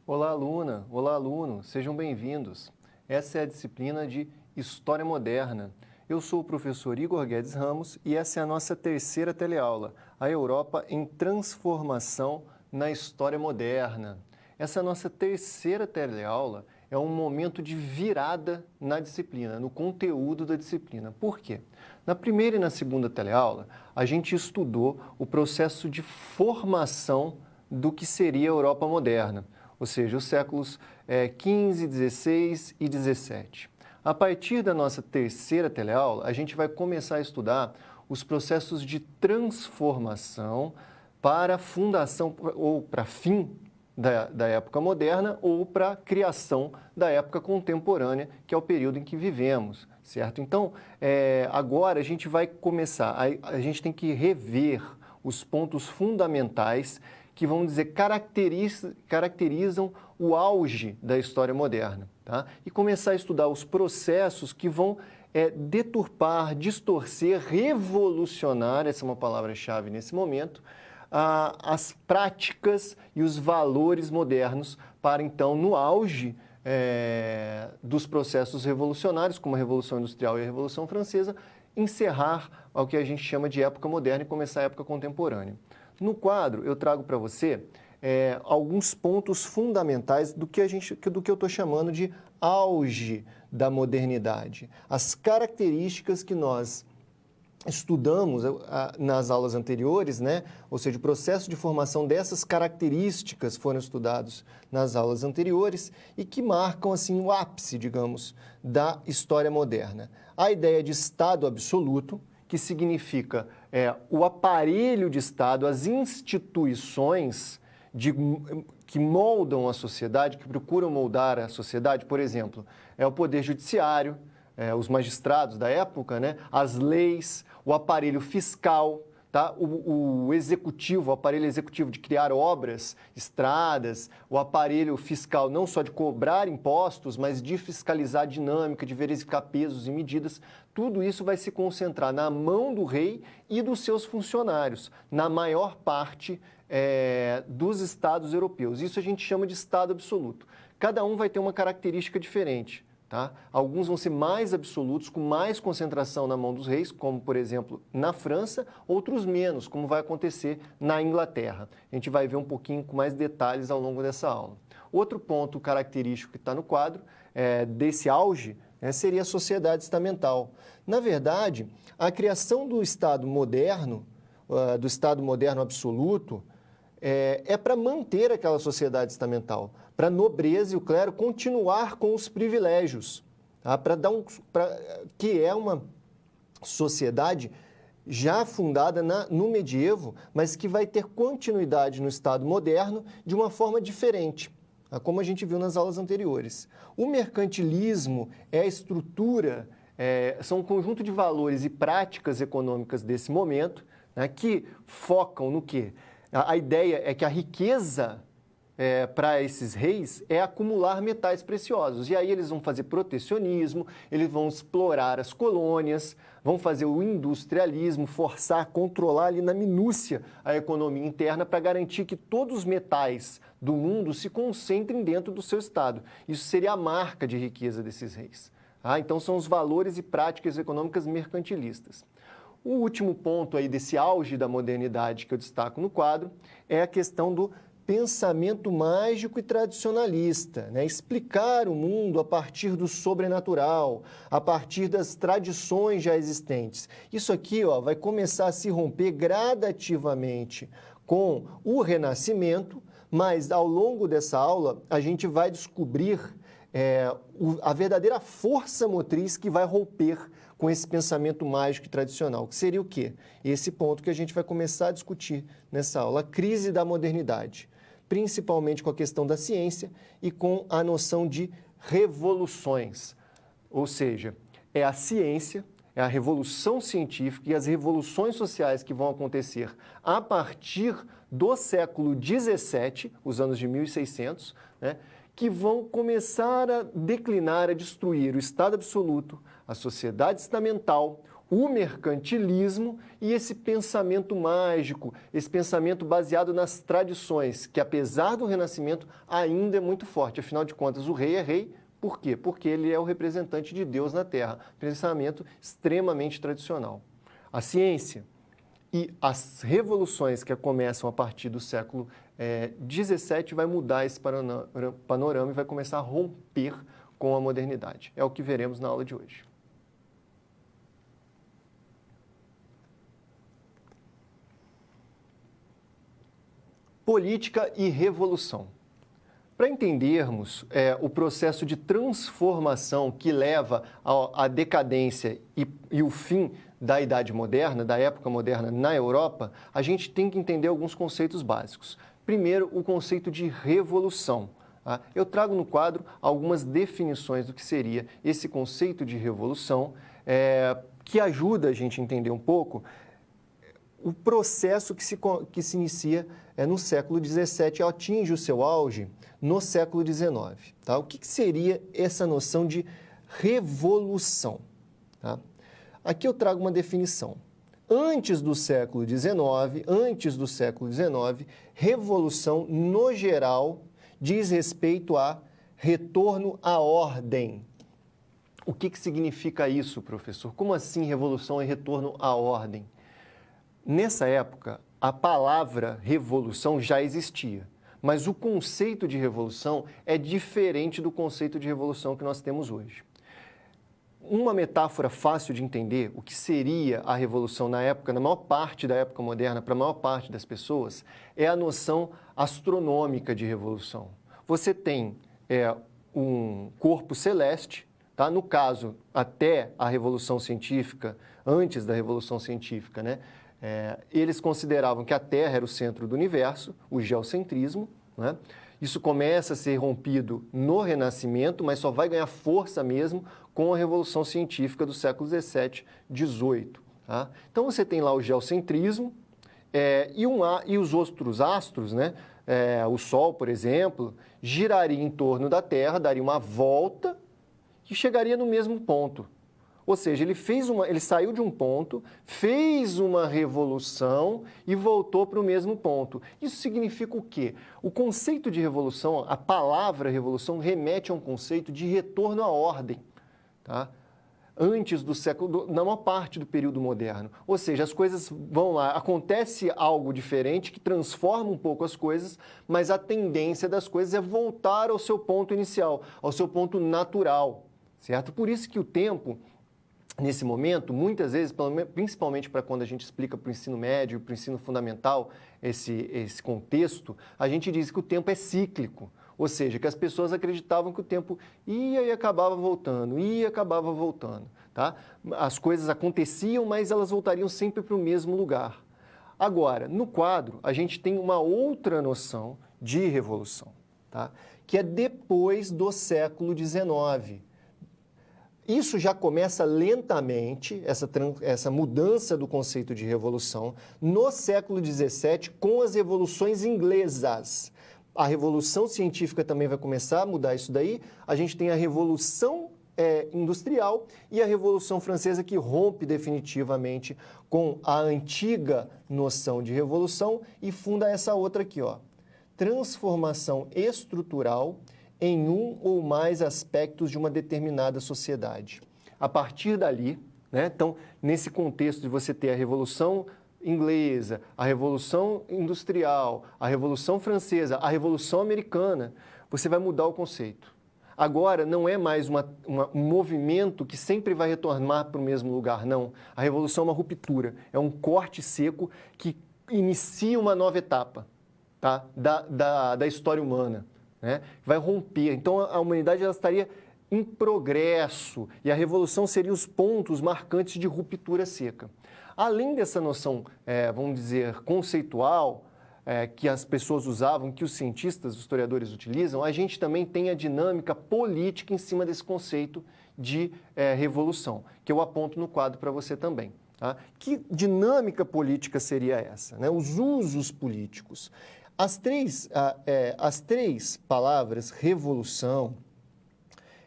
Olá, aluna! Olá, aluno! Sejam bem-vindos. Essa é a disciplina de História Moderna. Eu sou o professor Igor Guedes Ramos e essa é a nossa terceira teleaula, a Europa em Transformação na História Moderna. Essa nossa terceira teleaula é um momento de virada na disciplina, no conteúdo da disciplina. Por quê? Na primeira e na segunda teleaula, a gente estudou o processo de formação do que seria a Europa moderna, ou seja, os séculos XV, XVI e XVII. A partir da nossa terceira teleaula, a gente vai começar a estudar os processos de transformação para a fundação ou para fim da época moderna ou para a criação da época contemporânea, que é o período em que vivemos, certo? Então, agora a gente vai começar, a gente tem que rever os pontos fundamentais que, vamos dizer, caracterizam o auge da história moderna, tá? E começar a estudar os processos que vão deturpar, distorcer, revolucionar, essa é uma palavra-chave nesse momento, as práticas e os valores modernos para, então, no auge dos processos revolucionários, como a Revolução Industrial e a Revolução Francesa, encerrar o que a gente chama de época moderna e começar a época contemporânea. No quadro, eu trago para você alguns pontos fundamentais do que eu estou chamando de auge da modernidade. As características que nós estudamos nas aulas anteriores, né? Ou seja, o processo de formação dessas características foram estudados nas aulas anteriores e que marcam, assim, o ápice, digamos, da história moderna. A ideia de Estado absoluto, que significa o aparelho de Estado, as instituições que moldam a sociedade, que procuram moldar a sociedade, por exemplo, o poder judiciário, os magistrados da época, né? As leis, o aparelho fiscal, tá? O executivo, o aparelho executivo de criar obras, estradas, o aparelho fiscal não só de cobrar impostos, mas de fiscalizar a dinâmica, de verificar pesos e medidas. Tudo isso vai se concentrar na mão do rei e dos seus funcionários, na maior parte dos estados europeus. Isso a gente chama de Estado absoluto. Cada um vai ter uma característica diferente. Tá? Alguns vão ser mais absolutos, com mais concentração na mão dos reis, como, por exemplo, na França, outros menos, como vai acontecer na Inglaterra. A gente vai ver um pouquinho com mais detalhes ao longo dessa aula. Outro ponto característico que está no quadro desse auge seria a sociedade estamental. Na verdade, a criação do Estado moderno absoluto, para manter aquela sociedade estamental, para a nobreza e o clero continuar com os privilégios, tá? Que é uma sociedade já fundada no medievo, mas que vai ter continuidade no Estado moderno de uma forma diferente, tá? Como a gente viu nas aulas anteriores. O mercantilismo é a estrutura, são um conjunto de valores e práticas econômicas desse momento, né, que focam no quê? A ideia é que a riqueza para esses reis é acumular metais preciosos. E aí eles vão fazer protecionismo, eles vão explorar as colônias, vão fazer o industrialismo, forçar, controlar ali na minúcia a economia interna para garantir que todos os metais do mundo se concentrem dentro do seu estado. Isso seria a marca de riqueza desses reis. Então são os valores e práticas econômicas mercantilistas. O último ponto aí desse auge da modernidade que eu destaco no quadro é a questão do pensamento mágico e tradicionalista, né? Explicar o mundo a partir do sobrenatural, a partir das tradições já existentes. Isso aqui, vai começar a se romper gradativamente com o Renascimento, mas ao longo dessa aula a gente vai descobrir a verdadeira força motriz que vai romper com esse pensamento mágico e tradicional, que seria o quê? Esse ponto que a gente vai começar a discutir nessa aula, a crise da modernidade, principalmente com a questão da ciência e com a noção de revoluções, ou seja, é a ciência, é a revolução científica e as revoluções sociais que vão acontecer a partir do século XVII, os anos de 1600, né, que vão começar a declinar, a destruir o Estado absoluto, a sociedade estamental, o mercantilismo e esse pensamento mágico, esse pensamento baseado nas tradições, que apesar do Renascimento ainda é muito forte. Afinal de contas, o rei é rei, por quê? Porque ele é o representante de Deus na Terra. Pensamento extremamente tradicional. A ciência e as revoluções que começam a partir do século XVII vai mudar esse panorama e vai começar a romper com a modernidade. É o que veremos na aula de hoje. Política e revolução. Para entendermos o processo de transformação que leva à decadência e o fim da Idade Moderna, da época moderna na Europa, a gente tem que entender alguns conceitos básicos. Primeiro, o conceito de revolução. Tá? Eu trago no quadro algumas definições do que seria esse conceito de revolução, que ajuda a gente a entender um pouco o processo que se inicia no século XVII e atinge o seu auge no século XIX. Tá? O que seria essa noção de revolução? Tá? Aqui eu trago uma definição. Antes do século XIX, revolução, no geral, diz respeito a retorno à ordem. O que significa isso, professor? Como assim revolução e retorno à ordem? Nessa época, a palavra revolução já existia, mas o conceito de revolução é diferente do conceito de revolução que nós temos hoje. Uma metáfora fácil de entender o que seria a revolução na época, na maior parte da época moderna, para a maior parte das pessoas, é a noção astronômica de revolução. Você tem um corpo celeste, tá? No caso, até a Revolução Científica, antes da Revolução Científica, né? Eles consideravam que a Terra era o centro do universo, o geocentrismo, né? Isso começa a ser rompido no Renascimento, mas só vai ganhar força mesmo com a Revolução Científica do século XVII, XVIII. Tá? Então você tem lá o geocentrismo e os outros astros, né? O Sol, por exemplo, giraria em torno da Terra, daria uma volta e chegaria no mesmo ponto. Ou seja, ele saiu de um ponto, fez uma revolução e voltou para o mesmo ponto. Isso significa o quê? O conceito de revolução, a palavra revolução, remete a um conceito de retorno à ordem, tá? Antes do século, na maior parte do período moderno. Ou seja, as coisas vão lá, acontece algo diferente que transforma um pouco as coisas, mas a tendência das coisas é voltar ao seu ponto inicial, ao seu ponto natural, certo? Por isso que o tempo, nesse momento, muitas vezes, principalmente para quando a gente explica para o ensino médio, para o ensino fundamental, esse contexto, a gente diz que o tempo é cíclico. Ou seja, que as pessoas acreditavam que o tempo ia e acabava voltando, tá? As coisas aconteciam, mas elas voltariam sempre para o mesmo lugar. Agora, no quadro, a gente tem uma outra noção de revolução, tá? Que é depois do século XIX. Isso já começa lentamente, essa mudança do conceito de revolução, no século XVII, com as revoluções inglesas. A Revolução Científica também vai começar a mudar isso daí. A gente tem a Revolução Industrial e a Revolução Francesa, que rompe definitivamente com a antiga noção de revolução e funda essa outra aqui, ó. Transformação estrutural em um ou mais aspectos de uma determinada sociedade. A partir dali, né, então, nesse contexto de você ter a Revolução Inglesa, a Revolução Industrial, a Revolução Francesa, a Revolução Americana, você vai mudar o conceito. Agora, não é mais um movimento que sempre vai retornar para o mesmo lugar, não. A Revolução é uma ruptura, é um corte seco que inicia uma nova etapa, tá, da história humana. Né? Vai romper. Então, a humanidade ela estaria em progresso e a revolução seria os pontos marcantes de ruptura seca. Além dessa noção, vamos dizer, conceitual, que as pessoas usavam, que os cientistas, os historiadores utilizam, a gente também tem a dinâmica política em cima desse conceito de revolução, que eu aponto no quadro para você também. Tá? Que dinâmica política seria essa? Né? Os usos políticos. As três palavras, revolução,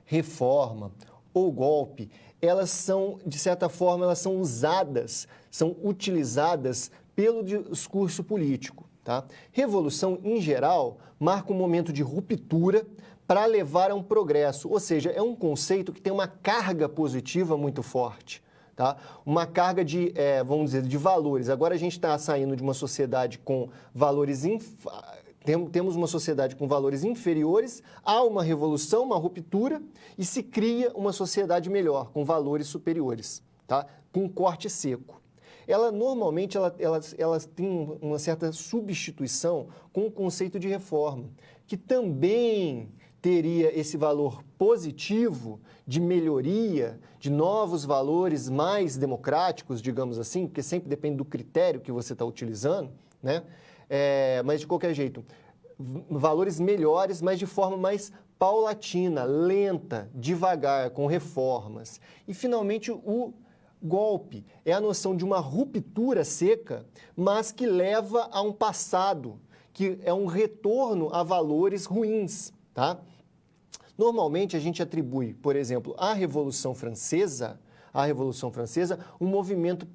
reforma ou golpe, elas são, de certa forma, elas são usadas, são utilizadas pelo discurso político. Tá? Revolução, em geral, marca um momento de ruptura para levar a um progresso, ou seja, é um conceito que tem uma carga positiva muito forte. Tá? Uma carga de, vamos dizer, de valores. Agora a gente está saindo de uma sociedade com valores... Temos uma sociedade com valores inferiores, há uma revolução, uma ruptura, e se cria uma sociedade melhor, com valores superiores, tá? Com um corte seco. Normalmente, ela tem uma certa substituição com o conceito de reforma, que também teria esse valor positivo de melhoria, de novos valores mais democráticos, digamos assim, porque sempre depende do critério que você está utilizando, né? Mas, de qualquer jeito, valores melhores, mas de forma mais paulatina, lenta, devagar, com reformas. E, finalmente, o golpe é a noção de uma ruptura seca, mas que leva a um passado, que é um retorno a valores ruins, tá? Normalmente, a gente atribui, por exemplo, à Revolução Francesa, um movimento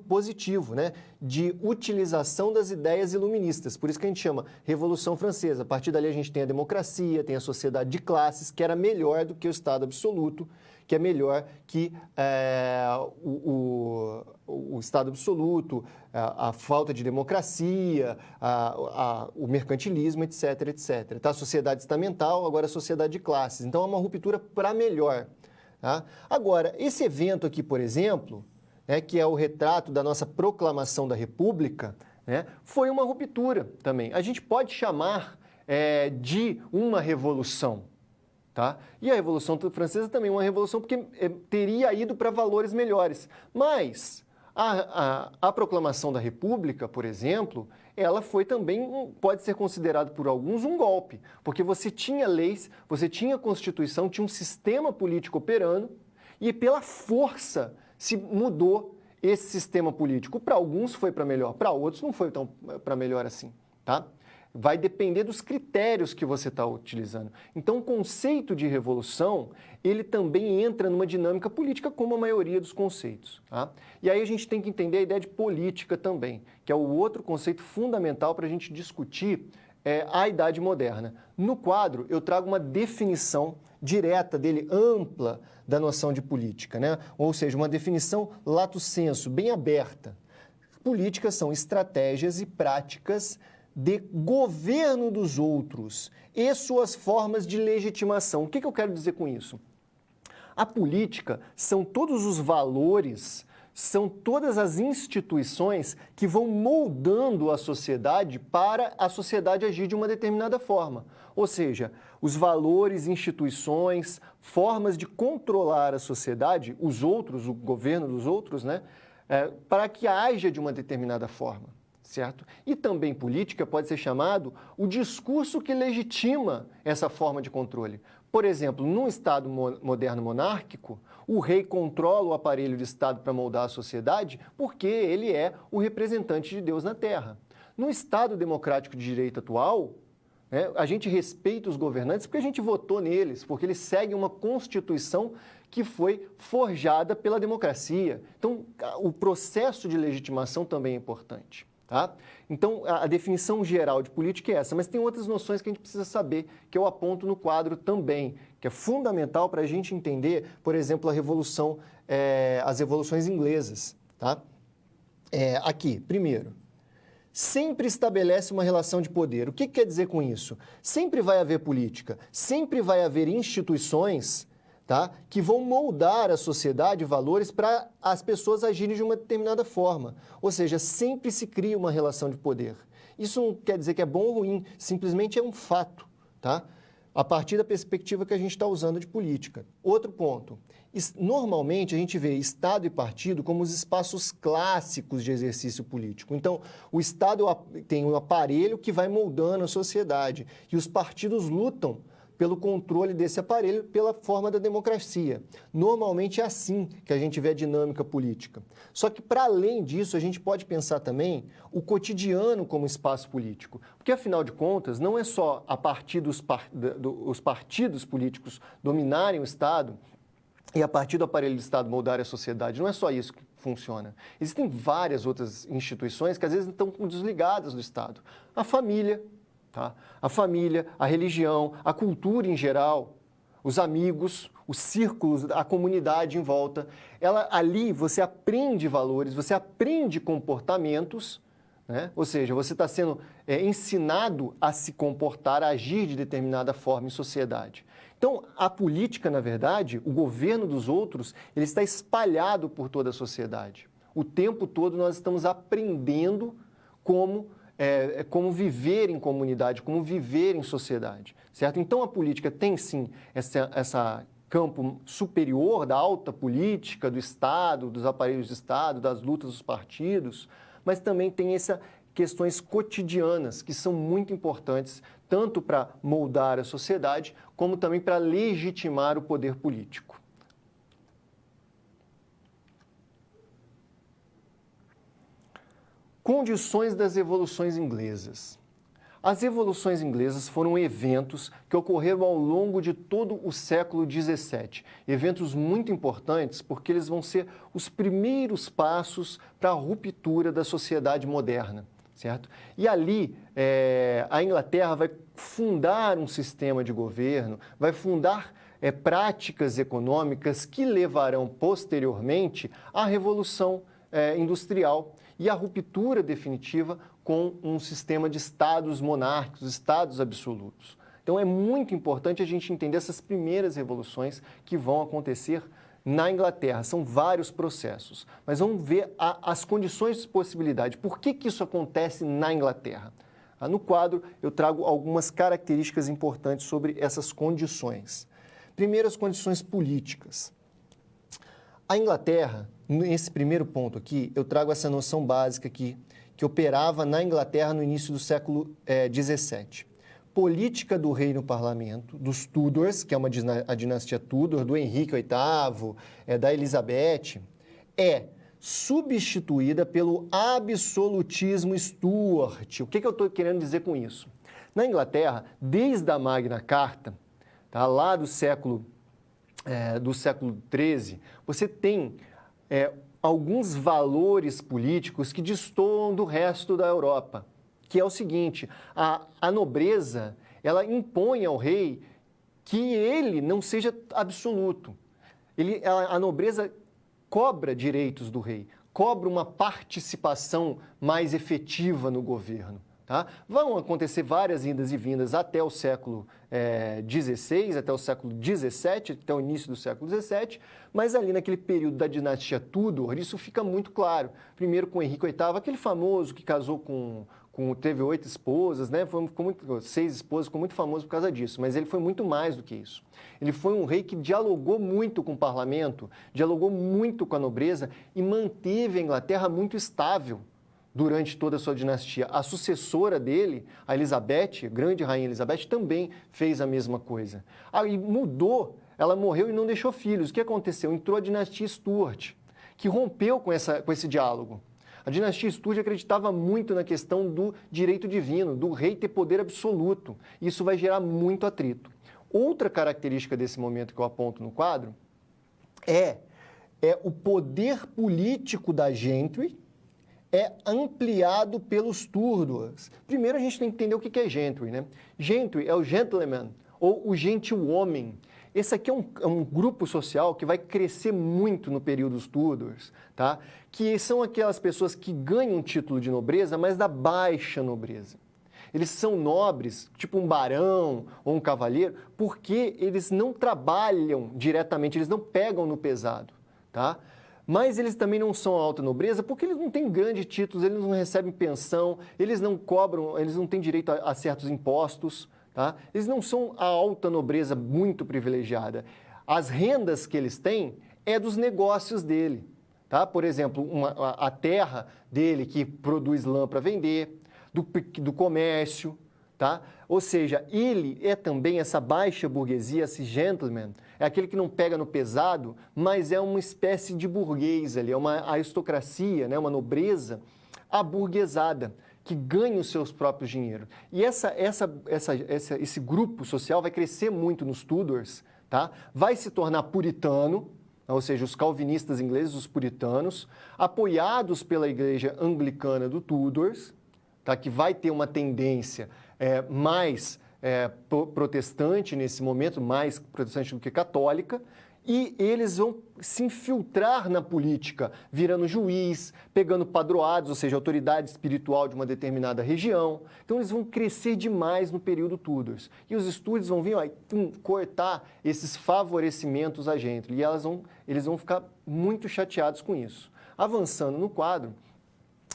positivo, né, de utilização das ideias iluministas. Por isso que a gente chama Revolução Francesa. A partir dali a gente tem a democracia, tem a sociedade de classes, que era melhor do que o Estado absoluto, que é melhor que o Estado absoluto, a falta de democracia, o mercantilismo, etc, etc. Tá? A sociedade estamental, agora a sociedade de classes. Então, é uma ruptura para melhor. Tá? Agora, esse evento aqui, por exemplo, né, que é o retrato da nossa proclamação da República, né, foi uma ruptura também. A gente pode chamar de uma revolução. Tá? E a Revolução Francesa também é uma revolução porque teria ido para valores melhores. Mas a proclamação da República, por exemplo, ela foi também, pode ser considerado por alguns, um golpe, porque você tinha leis, você tinha Constituição, tinha um sistema político operando e pela força se mudou esse sistema político. Para alguns foi para melhor, para outros não foi tão para melhor assim, tá? Vai depender dos critérios que você está utilizando. Então, o conceito de revolução, ele também entra numa dinâmica política, como a maioria dos conceitos. Tá? E aí a gente tem que entender a ideia de política também, que é o outro conceito fundamental para a gente discutir a Idade Moderna. No quadro, eu trago uma definição direta dele, ampla, da noção de política, né? Ou seja, uma definição lato sensu, bem aberta. Políticas são estratégias e práticas de governo dos outros e suas formas de legitimação. O que eu quero dizer com isso? A política são todos os valores, são todas as instituições que vão moldando a sociedade para a sociedade agir de uma determinada forma. Ou seja, os valores, instituições, formas de controlar a sociedade, os outros, o governo dos outros, né, para que haja de uma determinada forma. Certo? E também política pode ser chamado o discurso que legitima essa forma de controle. Por exemplo, num Estado moderno monárquico, o rei controla o aparelho de Estado para moldar a sociedade porque ele é o representante de Deus na Terra. No Estado democrático de direito atual, né, a gente respeita os governantes porque a gente votou neles, porque eles seguem uma Constituição que foi forjada pela democracia. Então, o processo de legitimação também é importante. Tá? Então, a definição geral de política é essa, mas tem outras noções que a gente precisa saber, que eu aponto no quadro também, que é fundamental para a gente entender, por exemplo, as revoluções inglesas. Tá? Aqui, primeiro, sempre estabelece uma relação de poder. O que quer dizer com isso? Sempre vai haver política, sempre vai haver instituições, tá, que vão moldar a sociedade, valores, para as pessoas agirem de uma determinada forma. Ou seja, sempre se cria uma relação de poder. Isso não quer dizer que é bom ou ruim, simplesmente é um fato, tá? A partir da perspectiva que a gente está usando de política. Outro ponto, normalmente a gente vê Estado e partido como os espaços clássicos de exercício político. Então, o Estado tem um aparelho que vai moldando a sociedade e os partidos lutam pelo controle desse aparelho, pela forma da democracia. Normalmente é assim que a gente vê a dinâmica política. Só que, para além disso, a gente pode pensar também o cotidiano como espaço político. Porque, afinal de contas, não é só a partir dos partidos políticos dominarem o Estado e a partir do aparelho de Estado moldar a sociedade. Não é só isso que funciona. Existem várias outras instituições que às vezes estão desligadas do Estado. A família, tá? A família, a religião, a cultura em geral, os amigos, os círculos, a comunidade em volta. Ali você aprende valores, você aprende comportamentos, né? Ou seja, você está sendo ensinado a se comportar, a agir de determinada forma em sociedade. Então, a política, na verdade, o governo dos outros, ele está espalhado por toda a sociedade. O tempo todo nós estamos aprendendo como viver em comunidade, como viver em sociedade, certo? Então, a política tem, sim, essa campo superior da alta política, do Estado, dos aparelhos de Estado, das lutas dos partidos, mas também tem questões cotidianas que são muito importantes, tanto para moldar a sociedade, como também para legitimar o poder político. Condições das evoluções inglesas. As evoluções inglesas foram eventos que ocorreram ao longo de todo o século XVII. Eventos muito importantes porque eles vão ser os primeiros passos para a ruptura da sociedade moderna, certo? E ali, a Inglaterra vai fundar um sistema de governo, vai fundar práticas econômicas que levarão posteriormente à Revolução Industrial e à ruptura definitiva com um sistema de estados monárquicos, estados absolutos. Então é muito importante a gente entender essas primeiras revoluções que vão acontecer na Inglaterra. São vários processos, mas vamos ver as condições de possibilidade. Por que isso acontece na Inglaterra? No quadro eu trago algumas características importantes sobre essas condições. Primeiro, as condições políticas. A Inglaterra, nesse primeiro ponto aqui, eu trago essa noção básica aqui, que operava na Inglaterra no início do século XVII. Política do rei no parlamento, dos Tudors, que é a dinastia Tudor, do Henrique VIII, da Elizabeth, é substituída pelo absolutismo Stuart. O que eu estou querendo dizer com isso? Na Inglaterra, desde a Magna Carta, tá, lá do século XIII, você tem alguns valores políticos que destoam do resto da Europa, que é o seguinte: a nobreza, ela impõe ao rei que ele não seja absoluto. A nobreza cobra direitos do rei, cobra uma participação mais efetiva no governo. Tá? Vão acontecer várias indas e vindas até o século XVI, até o século XVII, até o início do século XVII, mas ali naquele período da dinastia Tudor, isso fica muito claro. Primeiro com Henrique VIII, aquele famoso que casou teve 8 esposas, né? 6 esposas, ficou muito famoso por causa disso, mas ele foi muito mais do que isso. Ele foi um rei que dialogou muito com o parlamento, dialogou muito com a nobreza e manteve a Inglaterra muito estável durante toda a sua dinastia. A sucessora dele, a Elizabeth, a grande rainha Elizabeth, também fez a mesma coisa. Aí mudou, ela morreu e não deixou filhos. O que aconteceu? Entrou a dinastia Stuart, que rompeu com esse diálogo. A dinastia Stuart acreditava muito na questão do direito divino, do rei ter poder absoluto. Isso vai gerar muito atrito. Outra característica desse momento que eu aponto no quadro é o poder político da gentry é ampliado pelos Tudors. Primeiro a gente tem que entender o que é gentry, né? Gentry é o gentleman, ou o gentil-homem. Esse aqui é um grupo social que vai crescer muito no período dos Tudors, tá? Que são aquelas pessoas que ganham um título de nobreza, mas da baixa nobreza. Eles são nobres, tipo um barão ou um cavalheiro, porque eles não trabalham diretamente, eles não pegam no pesado, tá? Mas eles também não são alta nobreza porque eles não têm grandes títulos, eles não recebem pensão, eles não cobram, eles não têm direito a certos impostos, tá? Eles não são a alta nobreza muito privilegiada. As rendas que eles têm é dos negócios dele, tá? Por exemplo, a terra dele que produz lã para vender, do comércio, tá? Ou seja, ele é também essa baixa burguesia, esse gentleman, é aquele que não pega no pesado, mas é uma espécie de burguês ali, é uma aristocracia, né? Uma nobreza aburguesada, que ganha os seus próprios dinheiros. E esse grupo social vai crescer muito nos Tudors, tá? Vai se tornar puritano, ou seja, os calvinistas ingleses, os puritanos, apoiados pela igreja anglicana do Tudors, tá, que vai ter uma tendência mais protestante nesse momento, mais protestante do que católica, e eles vão se infiltrar na política, virando juiz, pegando padroados, ou seja, autoridade espiritual de uma determinada região. Então, eles vão crescer demais no período Tudors. E os Stuarts vão vir cortar esses favorecimentos a Gentry, e eles vão ficar muito chateados com isso. Avançando no quadro,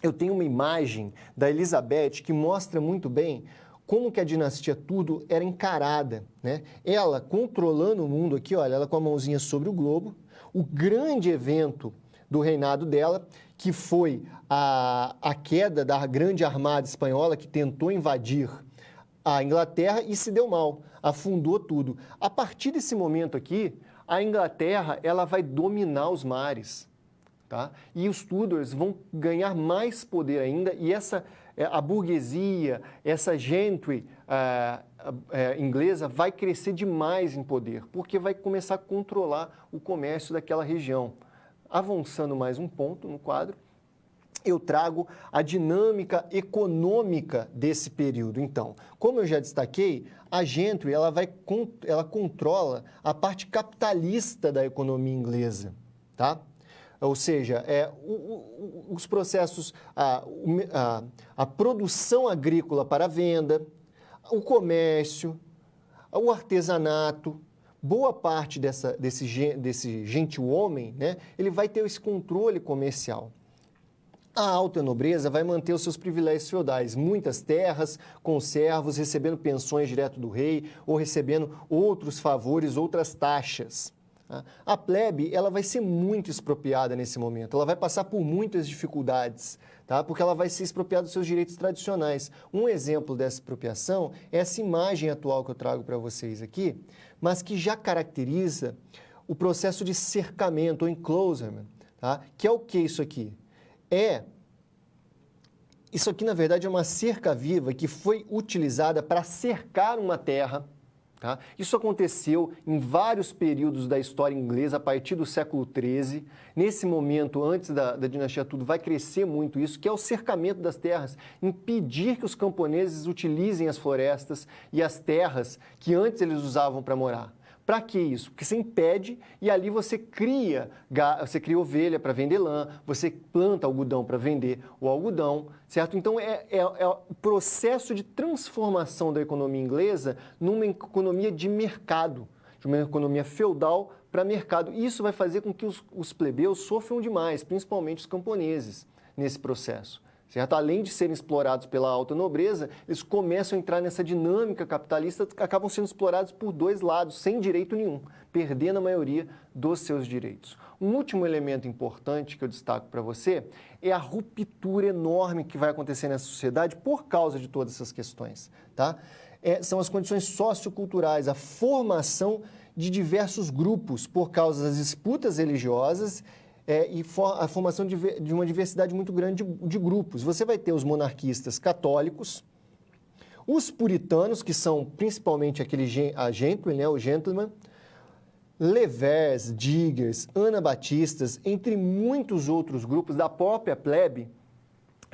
eu tenho uma imagem da Elizabeth que mostra muito bem como que a dinastia Tudor era encarada, né? Ela controlando o mundo aqui, olha, ela com a mãozinha sobre o globo. O grande evento do reinado dela, que foi a queda da grande armada espanhola que tentou invadir a Inglaterra e se deu mal, afundou tudo. A partir desse momento aqui, a Inglaterra ela vai dominar os mares, tá? E os Tudors vão ganhar mais poder ainda, e a burguesia, essa gentry inglesa vai crescer demais em poder, porque vai começar a controlar o comércio daquela região. Avançando mais um ponto no quadro, eu trago a dinâmica econômica desse período. Então, como eu já destaquei, a gentry ela controla a parte capitalista da economia inglesa, tá? Ou seja, os processos, a produção agrícola para a venda, o comércio, o artesanato, boa parte desse gentil homem, né, ele vai ter esse controle comercial. A alta nobreza vai manter os seus privilégios feudais, muitas terras, conservos, recebendo pensões direto do rei ou recebendo outros favores, outras taxas. A plebe ela vai ser muito expropriada nesse momento, ela vai passar por muitas dificuldades, tá? Porque ela vai ser expropriada dos seus direitos tradicionais. Um exemplo dessa expropriação é essa imagem atual que eu trago para vocês aqui, mas que já caracteriza o processo de cercamento ou enclosement, tá? Que é o que isso aqui? Isso aqui, na verdade, é uma cerca viva que foi utilizada para cercar uma terra. Tá? Isso aconteceu em vários períodos da história inglesa, a partir do século XIII. Nesse momento, antes da dinastia Tudor, vai crescer muito isso, que é o cercamento das terras, impedir que os camponeses utilizem as florestas e as terras que antes eles usavam para morar. Para que isso? Porque você impede e ali você cria ovelha para vender lã, você planta algodão para vender o algodão, certo? Então, é o processo de transformação da economia inglesa numa economia de mercado, de uma economia feudal para mercado. E isso vai fazer com que os plebeus sofram demais, principalmente os camponeses, nesse processo. Certo? Além de serem explorados pela alta nobreza, eles começam a entrar nessa dinâmica capitalista, acabam sendo explorados por dois lados, sem direito nenhum, perdendo a maioria dos seus direitos. Um último elemento importante que eu destaco para você é a ruptura enorme que vai acontecer nessa sociedade por causa de todas essas questões. Tá? São as condições socioculturais, a formação de diversos grupos por causa das disputas religiosas e a formação de uma diversidade muito grande de grupos. Você vai ter os monarquistas católicos, os puritanos, que são principalmente a gentry, né, o gentleman, levers, diggers, anabatistas, entre muitos outros grupos da própria plebe,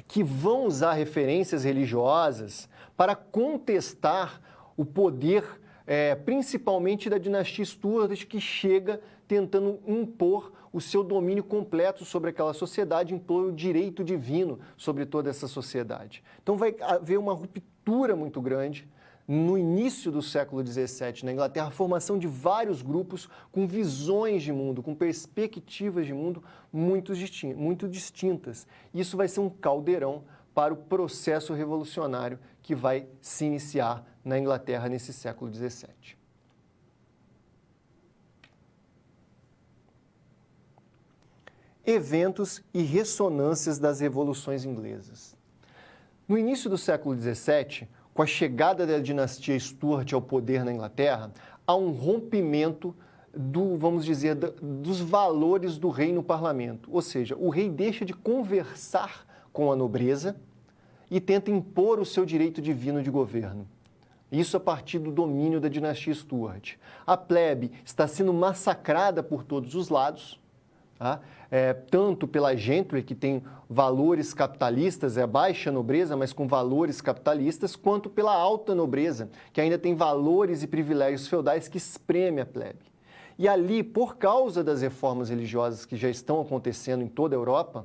que vão usar referências religiosas para contestar o poder, principalmente da dinastia Stuart, que chega tentando impor o seu domínio completo sobre aquela sociedade, impor o direito divino sobre toda essa sociedade. Então vai haver uma ruptura muito grande no início do século XVII na Inglaterra, a formação de vários grupos com visões de mundo, com perspectivas de mundo muito distintas. Isso vai ser um caldeirão para o processo revolucionário que vai se iniciar na Inglaterra nesse século XVII. Eventos e ressonâncias das revoluções inglesas. No início do século XVII, com a chegada da dinastia Stuart ao poder na Inglaterra, há um rompimento dos valores do rei no parlamento. Ou seja, o rei deixa de conversar com a nobreza e tenta impor o seu direito divino de governo. Isso a partir do domínio da dinastia Stuart. A plebe está sendo massacrada por todos os lados, tá? Tanto pela gentry, que tem valores capitalistas, é a baixa nobreza, mas com valores capitalistas, quanto pela alta nobreza, que ainda tem valores e privilégios feudais que espreme a plebe. E ali, por causa das reformas religiosas que já estão acontecendo em toda a Europa,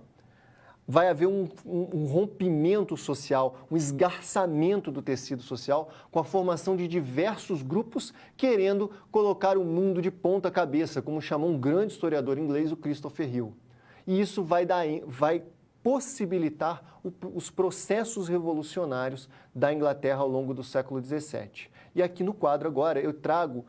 vai haver um rompimento social, um esgarçamento do tecido social, com a formação de diversos grupos querendo colocar o mundo de ponta cabeça, como chamou um grande historiador inglês, o Christopher Hill. E isso vai possibilitar os processos revolucionários da Inglaterra ao longo do século XVII. E aqui no quadro agora eu trago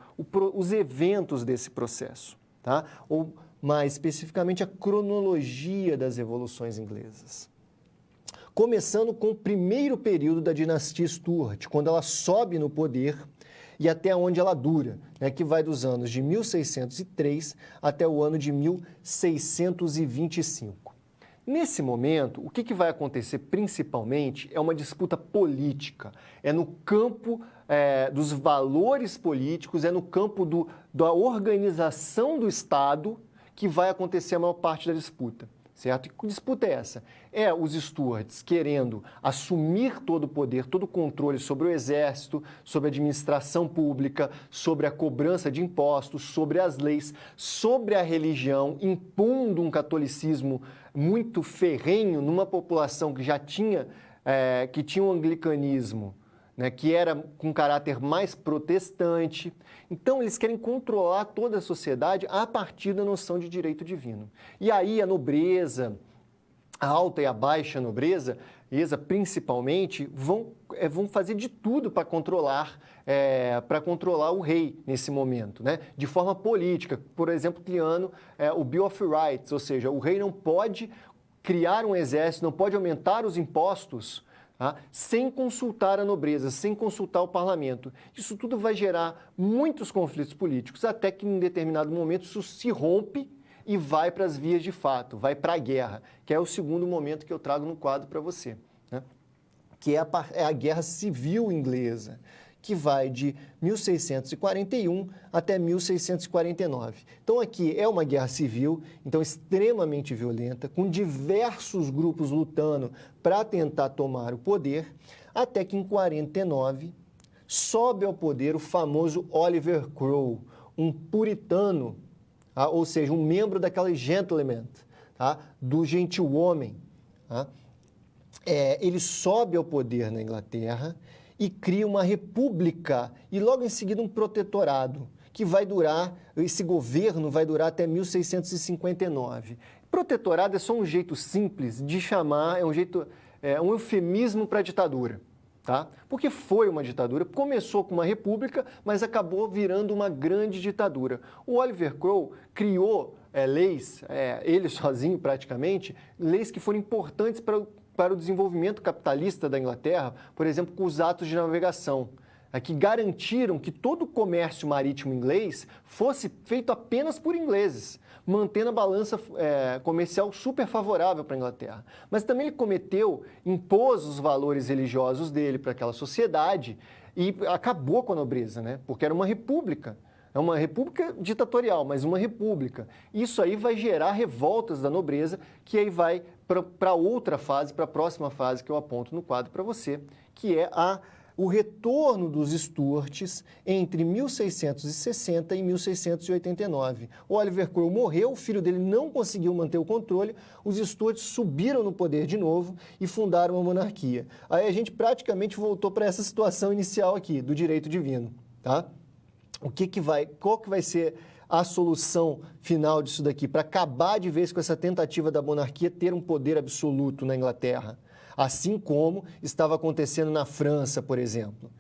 os eventos desse processo, tá? Ou mais especificamente a cronologia das revoluções inglesas. Começando com o primeiro período da dinastia Stuart, quando ela sobe no poder e até onde ela dura, né, que vai dos anos de 1603 até o ano de 1625. Nesse momento, o que vai acontecer principalmente é uma disputa política, é no campo dos valores políticos, é no campo da organização do Estado que vai acontecer a maior parte da disputa, certo? E que disputa é essa? É os Stuarts querendo assumir todo o poder, todo o controle sobre o exército, sobre a administração pública, sobre a cobrança de impostos, sobre as leis, sobre a religião, impondo um catolicismo muito ferrenho numa população que já tinha, que tinha um anglicanismo, né, que era com caráter mais protestante. Então, eles querem controlar toda a sociedade a partir da noção de direito divino. E aí a nobreza, a alta e a baixa nobreza, principalmente, vão fazer de tudo para controlar o rei nesse momento, né? De forma política. Por exemplo, criando o Bill of Rights, ou seja, o rei não pode criar um exército, não pode aumentar os impostos, tá? Sem consultar a nobreza, sem consultar o parlamento. Isso tudo vai gerar muitos conflitos políticos, até que em determinado momento isso se rompe e vai para as vias de fato, vai para a guerra, que é o segundo momento que eu trago no quadro para você, né? Que é a Guerra Civil Inglesa, que vai de 1641 até 1649. Então aqui é uma guerra civil, então extremamente violenta, com diversos grupos lutando para tentar tomar o poder, até que em 49 sobe ao poder o famoso Oliver Cromwell, um puritano, tá? Ou seja, um membro daquela gentleman, tá? Do gentil homem. Tá? Ele sobe ao poder na Inglaterra e cria uma república e logo em seguida um protetorado, que vai durar, esse governo vai durar até 1659. Protetorado é só um jeito simples de chamar, um eufemismo para a ditadura, tá? Porque foi uma ditadura, começou com uma república, mas acabou virando uma grande ditadura. O Oliver Cromwell criou leis, ele sozinho praticamente, leis que foram importantes para o desenvolvimento capitalista da Inglaterra, por exemplo, com os atos de navegação, que garantiram que todo o comércio marítimo inglês fosse feito apenas por ingleses, mantendo a balança comercial super favorável para a Inglaterra. Mas também ele impôs os valores religiosos dele para aquela sociedade e acabou com a nobreza, né? Porque era uma república. É uma república ditatorial, mas uma república. Isso aí vai gerar revoltas da nobreza, que aí vai para outra fase, para a próxima fase que eu aponto no quadro para você, que é o retorno dos Stuarts entre 1660 e 1689. O Oliver Cromwell morreu, o filho dele não conseguiu manter o controle, os Stuarts subiram no poder de novo e fundaram uma monarquia. Aí a gente praticamente voltou para essa situação inicial aqui, do direito divino, tá? Qual que vai ser a solução final disso daqui, para acabar de vez com essa tentativa da monarquia ter um poder absoluto na Inglaterra, assim como estava acontecendo na França, por exemplo.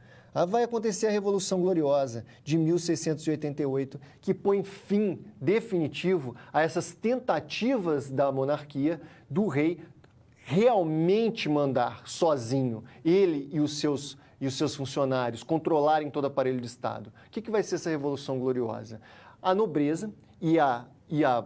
Vai acontecer a Revolução Gloriosa de 1688, que põe fim definitivo a essas tentativas da monarquia, do rei realmente mandar sozinho, ele e os seus funcionários, controlarem todo o aparelho de Estado. O que vai ser essa Revolução Gloriosa? A nobreza e a e a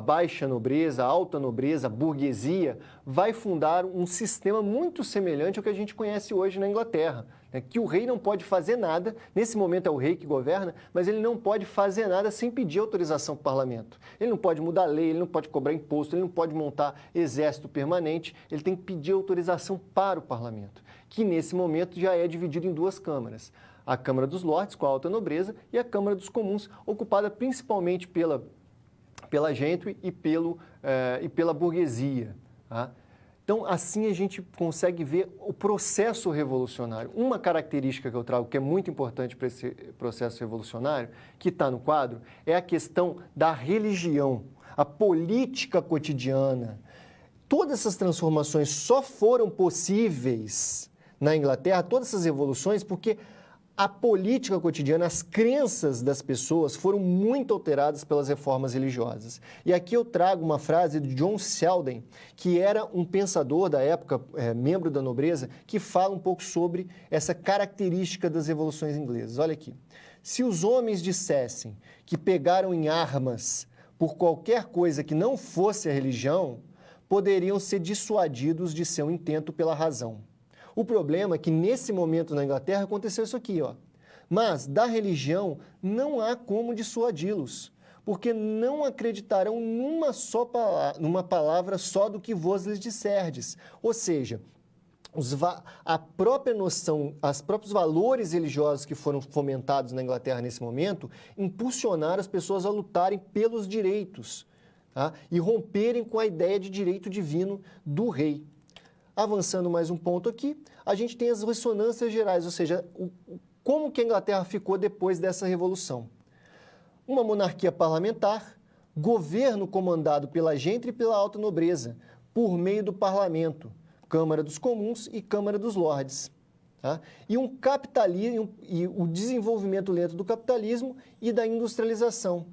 baixa nobreza, a alta nobreza, a burguesia, vai fundar um sistema muito semelhante ao que a gente conhece hoje na Inglaterra, né? Que o rei não pode fazer nada, nesse momento é o rei que governa, mas ele não pode fazer nada sem pedir autorização para o parlamento. Ele não pode mudar lei, ele não pode cobrar imposto, ele não pode montar exército permanente, ele tem que pedir autorização para o parlamento, que nesse momento já é dividido em duas câmaras. A Câmara dos Lordes, com a alta nobreza, e a Câmara dos Comuns, ocupada principalmente pela gente e pela burguesia. Tá? Então, assim a gente consegue ver o processo revolucionário. Uma característica que eu trago que é muito importante para esse processo revolucionário, que está no quadro, é a questão da religião, a política cotidiana. Todas essas transformações só foram possíveis na Inglaterra, todas essas revoluções, porque a política cotidiana, as crenças das pessoas foram muito alteradas pelas reformas religiosas. E aqui eu trago uma frase de John Selden, que era um pensador da época, membro da nobreza, que fala um pouco sobre essa característica das revoluções inglesas. Olha aqui. Se os homens dissessem que pegaram em armas por qualquer coisa que não fosse a religião, poderiam ser dissuadidos de seu intento pela razão. O problema é que, nesse momento na Inglaterra, aconteceu isso aqui, ó. Mas, da religião, não há como dissuadi-los, porque não acreditarão numa palavra só do que vos lhes disserdes. Ou seja, a própria noção, os próprios valores religiosos que foram fomentados na Inglaterra nesse momento, impulsionaram as pessoas a lutarem pelos direitos, tá? E romperem com a ideia de direito divino do rei. Avançando mais um ponto aqui, a gente tem as ressonâncias gerais, ou seja, como que a Inglaterra ficou depois dessa revolução. Uma monarquia parlamentar, governo comandado pela gente e pela alta nobreza, por meio do parlamento, Câmara dos Comuns e Câmara dos Lordes. Tá? E um capitalismo, e o desenvolvimento lento do capitalismo e da industrialização.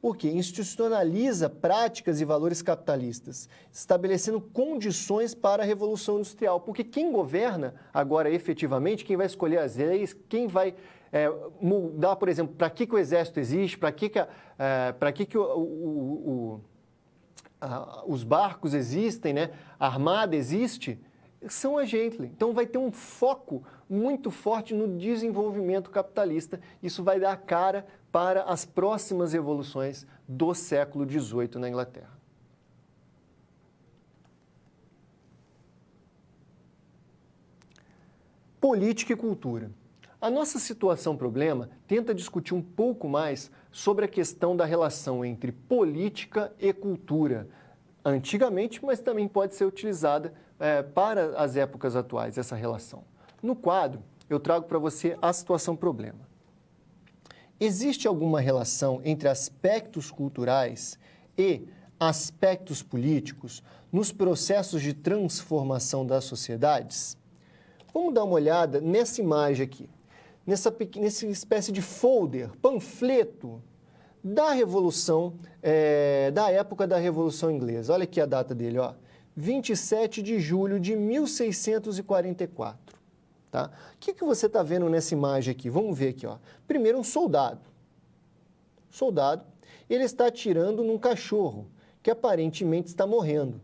Por quê? Institucionaliza práticas e valores capitalistas, estabelecendo condições para a Revolução Industrial. Porque quem governa agora efetivamente, quem vai escolher as leis, quem vai mudar, por exemplo, para que o Exército existe, para que os barcos existem, né? A Armada existe, são a gente. Então vai ter um foco muito forte no desenvolvimento capitalista. Isso vai dar cara para as próximas revoluções do século XVIII na Inglaterra. Política e cultura. A nossa situação-problema tenta discutir um pouco mais sobre a questão da relação entre política e cultura, antigamente, mas também pode ser utilizada para as épocas atuais, essa relação. No quadro, eu trago para você a situação-problema. Existe alguma relação entre aspectos culturais e aspectos políticos nos processos de transformação das sociedades? Vamos dar uma olhada nessa imagem aqui, nessa espécie de folder, panfleto da Revolução, da época da Revolução Inglesa. Olha aqui a data dele, ó, 27 de julho de 1644. Tá? O que você está vendo nessa imagem aqui? Vamos ver aqui. Ó. Primeiro, um soldado. Ele está atirando num cachorro que aparentemente está morrendo.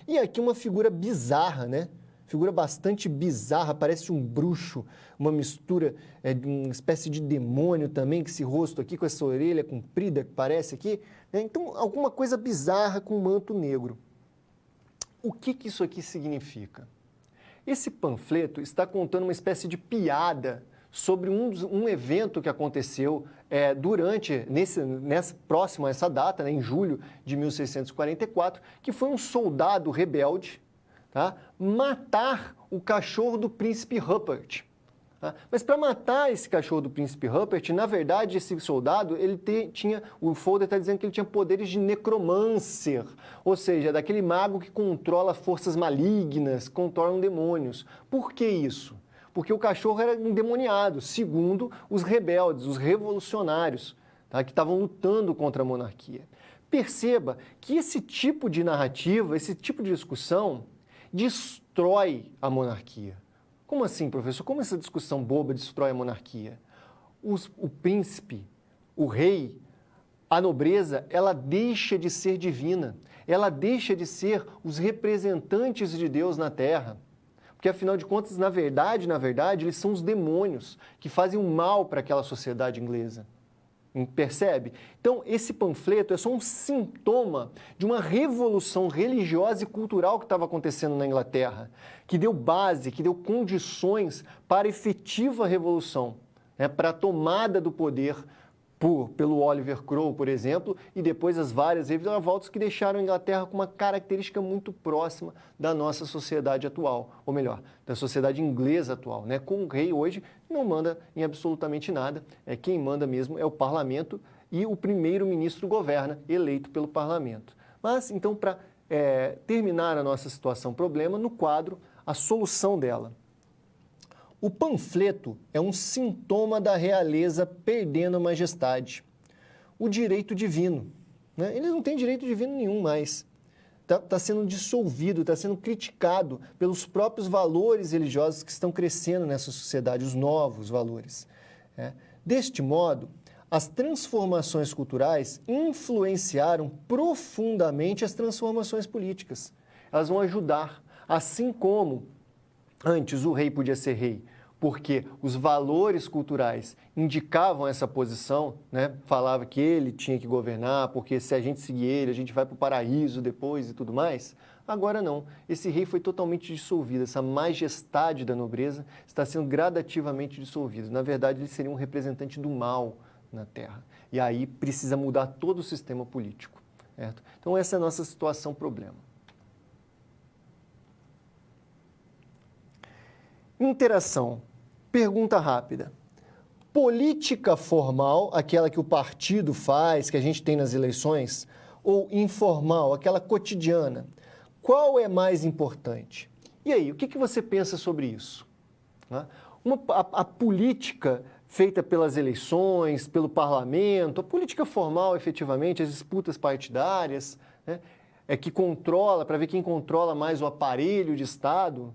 E aqui uma figura bizarra, né? Figura bastante bizarra, parece um bruxo, uma mistura de uma espécie de demônio também, com esse rosto aqui, com essa orelha comprida que parece aqui. Né? Então, alguma coisa bizarra com um manto negro. O que isso aqui significa? Esse panfleto está contando uma espécie de piada sobre um evento que aconteceu próximo a essa data, né, em julho de 1644, que foi um soldado rebelde, tá, matar o cachorro do príncipe Rupert. Tá? Mas para matar esse cachorro do príncipe Rupert, na verdade, esse soldado, o folder está dizendo que ele tinha poderes de necromancer, ou seja, daquele mago que controla forças malignas, controlam demônios. Por que isso? Porque o cachorro era endemoniado, segundo os rebeldes, os revolucionários, tá, que estavam lutando contra a monarquia. Perceba que esse tipo de narrativa, esse tipo de discussão, destrói a monarquia. Como assim, professor? Como essa discussão boba destrói a monarquia? O príncipe, o rei, a nobreza, ela deixa de ser divina, ela deixa de ser os representantes de Deus na Terra. Porque, afinal de contas, na verdade, eles são os demônios que fazem o mal para aquela sociedade inglesa. Percebe? Então, esse panfleto é só um sintoma de uma revolução religiosa e cultural que estava acontecendo na Inglaterra, que deu base, que deu condições para a efetiva revolução, né, para a tomada do poder pelo Oliver Cromwell, por exemplo, e depois as várias reviravoltas que deixaram a Inglaterra com uma característica muito próxima da nossa sociedade atual, ou melhor, da sociedade inglesa atual, né? Com o rei hoje não manda em absolutamente nada, quem manda mesmo é o parlamento e o primeiro-ministro governa, eleito pelo parlamento. Mas, então, para terminar a nossa situação-problema, no quadro, a solução dela. O panfleto é um sintoma da realeza perdendo a majestade. O direito divino, né? Eles não têm direito divino nenhum mais. Está sendo dissolvido, está sendo criticado pelos próprios valores religiosos que estão crescendo nessa sociedade, os novos valores. Deste modo, as transformações culturais influenciaram profundamente as transformações políticas. Elas vão ajudar, assim como antes o rei podia ser rei, porque os valores culturais indicavam essa posição, né? Falava que ele tinha que governar, porque se a gente seguir ele, a gente vai para o paraíso depois e tudo mais. Agora não, esse rei foi totalmente dissolvido, essa majestade da nobreza está sendo gradativamente dissolvida. Na verdade, ele seria um representante do mal na Terra. E aí precisa mudar todo o sistema político. Certo? Então essa é a nossa situação-problema. Interação. Pergunta rápida. Política formal, aquela que o partido faz, que a gente tem nas eleições, ou informal, aquela cotidiana, qual é mais importante? E aí, o que você pensa sobre isso? A política feita pelas eleições, pelo parlamento, a política formal, efetivamente, as disputas partidárias, né, que controla, para ver quem controla mais o aparelho de Estado.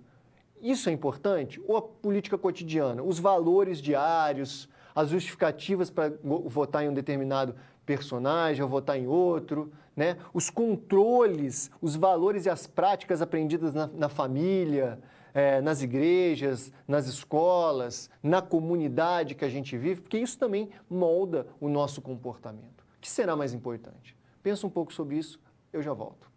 Isso é importante? Ou a política cotidiana? Os valores diários, as justificativas para votar em um determinado personagem ou votar em outro, né? Os controles, os valores e as práticas aprendidas na família, nas igrejas, nas escolas, na comunidade que a gente vive, porque isso também molda o nosso comportamento. O que será mais importante? Pensa um pouco sobre isso, eu já volto.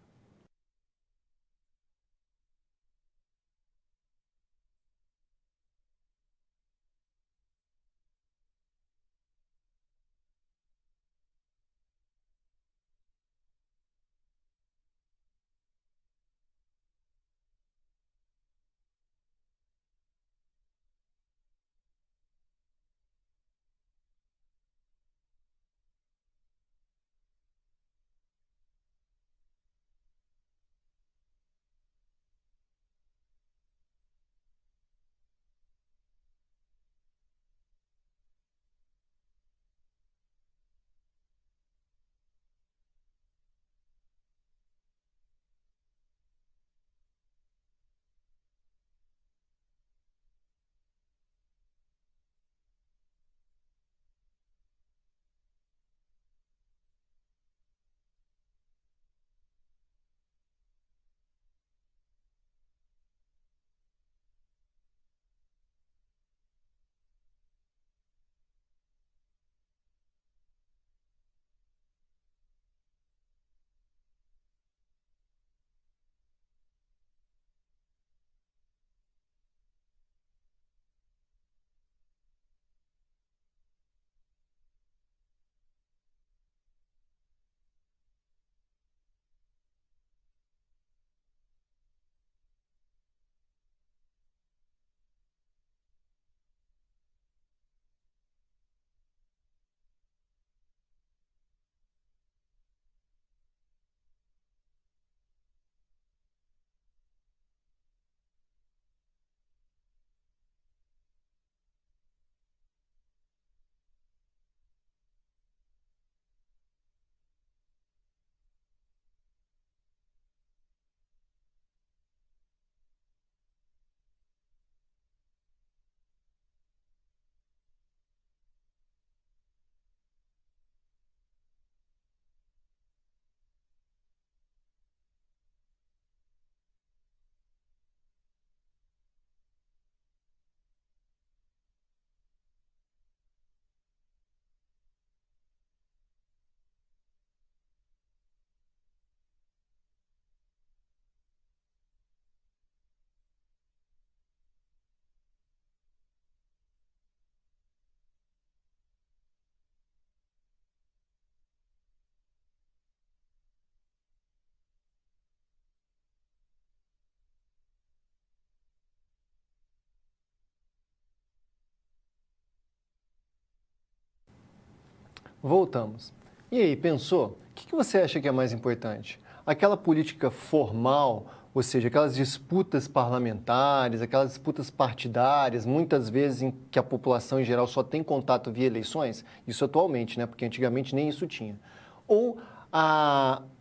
Voltamos. E aí, pensou? O que você acha que é mais importante? Aquela política formal, ou seja, aquelas disputas parlamentares, aquelas disputas partidárias, muitas vezes em que a população em geral só tem contato via eleições? Isso atualmente, né? Porque antigamente nem isso tinha. Ou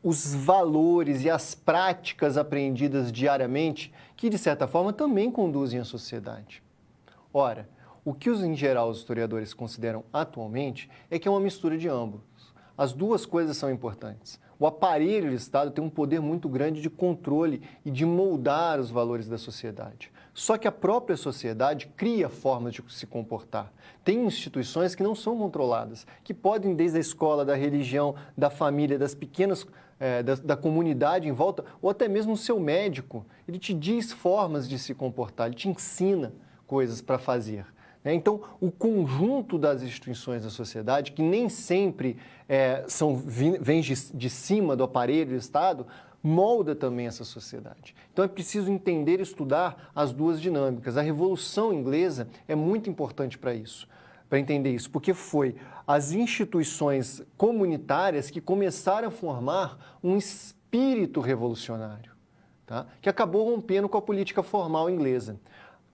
os valores e as práticas aprendidas diariamente, que de certa forma também conduzem a sociedade. Ora, o que em geral os historiadores consideram atualmente é que é uma mistura de ambos. As duas coisas são importantes. O aparelho de Estado tem um poder muito grande de controle e de moldar os valores da sociedade. Só que a própria sociedade cria formas de se comportar. Tem instituições que não são controladas, que podem, desde a escola, da religião, da família, das pequenas, da comunidade em volta, ou até mesmo o seu médico, ele te diz formas de se comportar, ele te ensina coisas para fazer. Então, o conjunto das instituições da sociedade, que nem sempre vêm de cima do aparelho do Estado, molda também essa sociedade. Então, é preciso entender e estudar as duas dinâmicas. A Revolução Inglesa é muito importante para isso, para entender isso, porque foi as instituições comunitárias que começaram a formar um espírito revolucionário, tá? Que acabou rompendo com a política formal inglesa.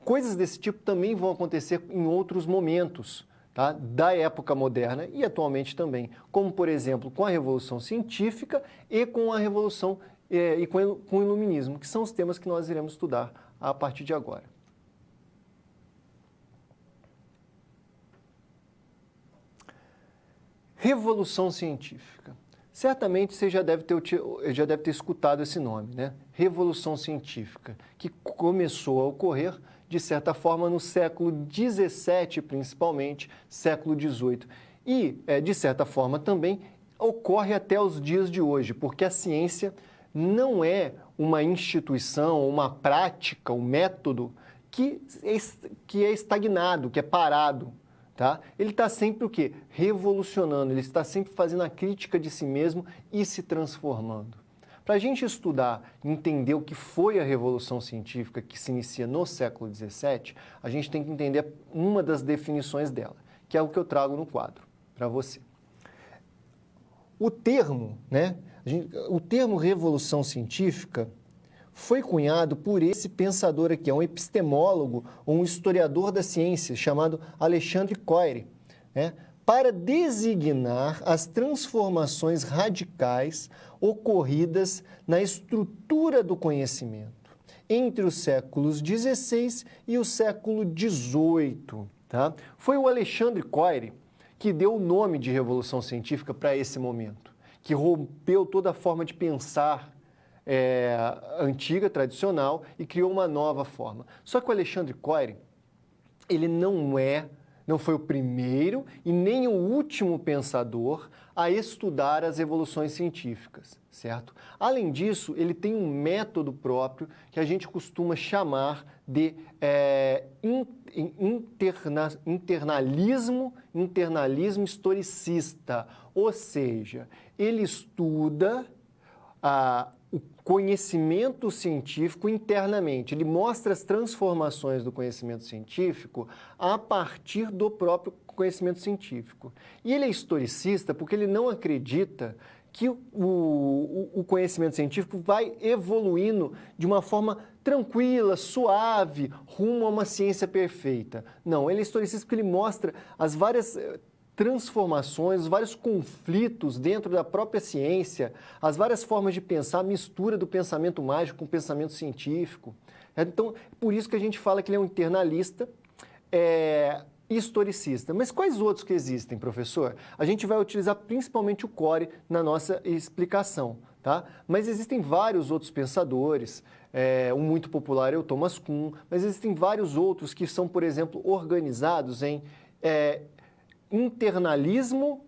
Coisas desse tipo também vão acontecer em outros momentos, tá? Da época moderna e atualmente também, como, por exemplo, com a Revolução Científica e com a Revolução e com o Iluminismo, que são os temas que nós iremos estudar a partir de agora. Revolução Científica. Certamente você já deve ter escutado esse nome, né? Revolução Científica, que começou a ocorrer de certa forma, no século XVII, principalmente, século XVIII. E, de certa forma, também ocorre até os dias de hoje, porque a ciência não é uma instituição, uma prática, um método que é estagnado, que é parado. Tá? Ele está sempre o quê? Revolucionando, ele está sempre fazendo a crítica de si mesmo e se transformando. Para a gente estudar e entender o que foi a Revolução Científica que se inicia no século XVII, a gente tem que entender uma das definições dela, que é o que eu trago no quadro para você. O termo, o termo Revolução Científica foi cunhado por esse pensador aqui, é um epistemólogo, um historiador da ciência, chamado Alexandre Koyré, para designar as transformações radicais ocorridas na estrutura do conhecimento entre os séculos XVI e o século XVIII. Tá? Foi o Alexandre Koyré que deu o nome de Revolução Científica para esse momento, que rompeu toda a forma de pensar antiga, tradicional, e criou uma nova forma. Só que o Alexandre Koyré, ele não foi o primeiro e nem o último pensador a estudar as revoluções científicas, certo? Além disso, ele tem um método próprio que a gente costuma chamar de internalismo historicista, ou seja, ele estuda o conhecimento científico internamente. Ele mostra as transformações do conhecimento científico a partir do próprio conhecimento científico. E ele é historicista porque ele não acredita que o conhecimento científico vai evoluindo de uma forma tranquila, suave, rumo a uma ciência perfeita. Não, ele é historicista porque ele mostra as várias transformações, os vários conflitos dentro da própria ciência, as várias formas de pensar, a mistura do pensamento mágico com o pensamento científico. Então, por isso que a gente fala que ele é um internalista historicista. Mas quais outros que existem, professor? A gente vai utilizar principalmente o Koyré na nossa explicação, tá? Mas existem vários outros pensadores, um muito popular é o Thomas Kuhn, mas existem vários outros que são, por exemplo, organizados em internalismo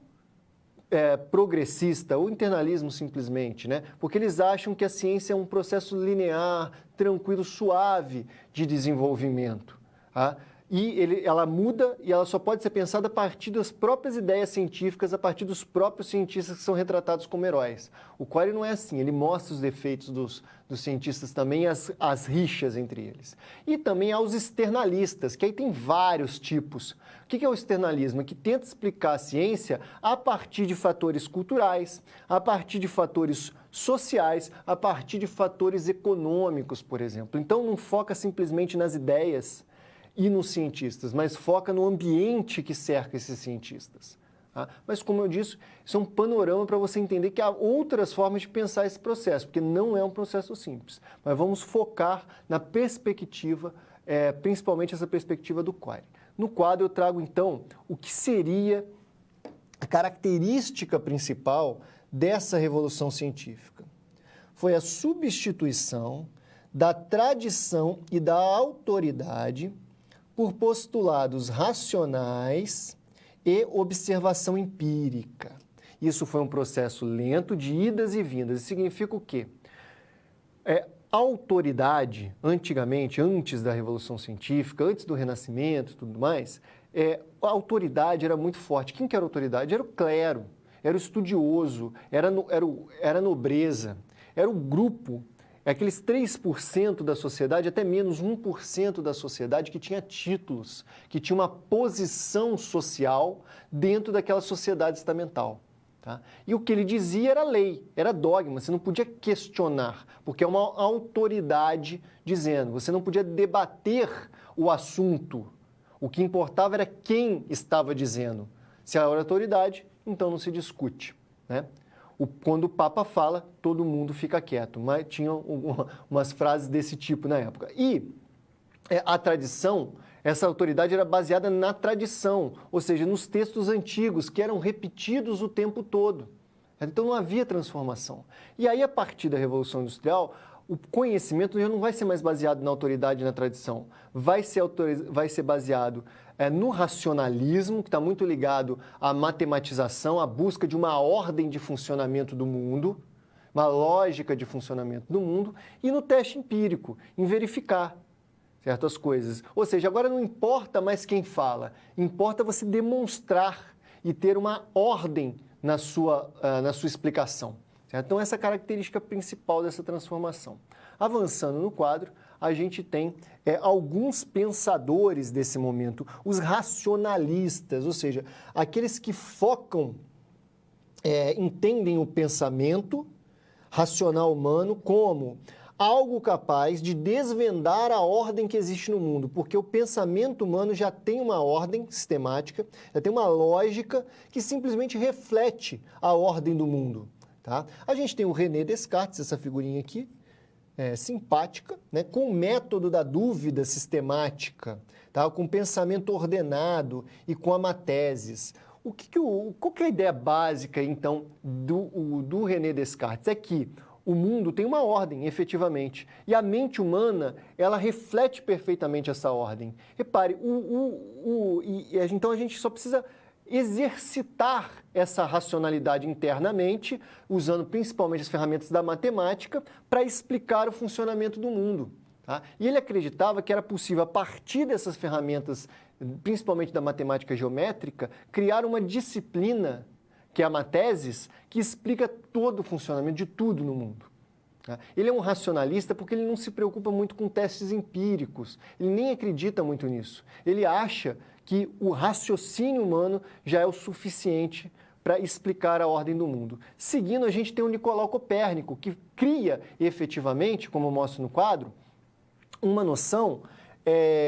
progressista, ou internalismo simplesmente, porque eles acham que a ciência é um processo linear, tranquilo, suave de desenvolvimento. Tá? e ela muda e ela só pode ser pensada a partir das próprias ideias científicas, a partir dos próprios cientistas que são retratados como heróis. O Query não é assim, ele mostra os defeitos dos cientistas também, as rixas entre eles. E também há os externalistas, que aí tem vários tipos. O que é o externalismo? É que tenta explicar a ciência a partir de fatores culturais, a partir de fatores sociais, a partir de fatores econômicos, por exemplo. Então não foca simplesmente nas ideias e nos cientistas, mas foca no ambiente que cerca esses cientistas. Tá? Mas, como eu disse, isso é um panorama para você entender que há outras formas de pensar esse processo, porque não é um processo simples. Mas vamos focar na perspectiva, principalmente essa perspectiva do Query. No quadro eu trago, então, o que seria a característica principal dessa revolução científica. Foi a substituição da tradição e da autoridade por postulados racionais e observação empírica. Isso foi um processo lento de idas e vindas. Isso significa o quê? A autoridade, antigamente, antes da Revolução Científica, antes do Renascimento e tudo mais, a autoridade era muito forte. Quem que era a autoridade? Era o clero, era o estudioso, era a nobreza, era o grupo, aqueles 3% da sociedade, até menos 1% da sociedade que tinha títulos, que tinha uma posição social dentro daquela sociedade estamental. Tá? E o que ele dizia era lei, era dogma, você não podia questionar, porque é uma autoridade dizendo, você não podia debater o assunto. O que importava era quem estava dizendo. Se era autoridade, então não se discute, né? Quando o Papa fala, todo mundo fica quieto. Mas tinha umas frases desse tipo na época. E a tradição, essa autoridade era baseada na tradição, ou seja, nos textos antigos, que eram repetidos o tempo todo. Então não havia transformação. E aí, a partir da Revolução Industrial, o conhecimento já não vai ser mais baseado na autoridade e na tradição. Vai ser baseado no racionalismo, que está muito ligado à matematização, à busca de uma ordem de funcionamento do mundo, uma lógica de funcionamento do mundo, e no teste empírico, em verificar certas coisas. Ou seja, agora não importa mais quem fala, importa você demonstrar e ter uma ordem na sua explicação. Certo? Então, essa é a característica principal dessa transformação. Avançando no quadro, a gente tem alguns pensadores desse momento, os racionalistas, ou seja, aqueles que focam, entendem o pensamento racional humano como algo capaz de desvendar a ordem que existe no mundo, porque o pensamento humano já tem uma ordem sistemática, já tem uma lógica que simplesmente reflete a ordem do mundo. Tá? A gente tem o René Descartes, essa figurinha aqui, simpática, né? Com o método da dúvida sistemática, tá? Com o pensamento ordenado e com a matésis. Qual que é a ideia básica, então, do René Descartes? É que o mundo tem uma ordem, efetivamente, e a mente humana, ela reflete perfeitamente essa ordem. Repare, então a gente só precisa exercitar essa racionalidade internamente, usando principalmente as ferramentas da matemática, para explicar o funcionamento do mundo. Tá? E ele acreditava que era possível, a partir dessas ferramentas, principalmente da matemática geométrica, criar uma disciplina, que é a matésis, que explica todo o funcionamento de tudo no mundo. Tá? Ele é um racionalista porque ele não se preocupa muito com testes empíricos, ele nem acredita muito nisso. Ele acha que o raciocínio humano já é o suficiente para explicar a ordem do mundo. Seguindo, a gente tem o Nicolau Copérnico, que cria efetivamente, como eu mostro no quadro, uma noção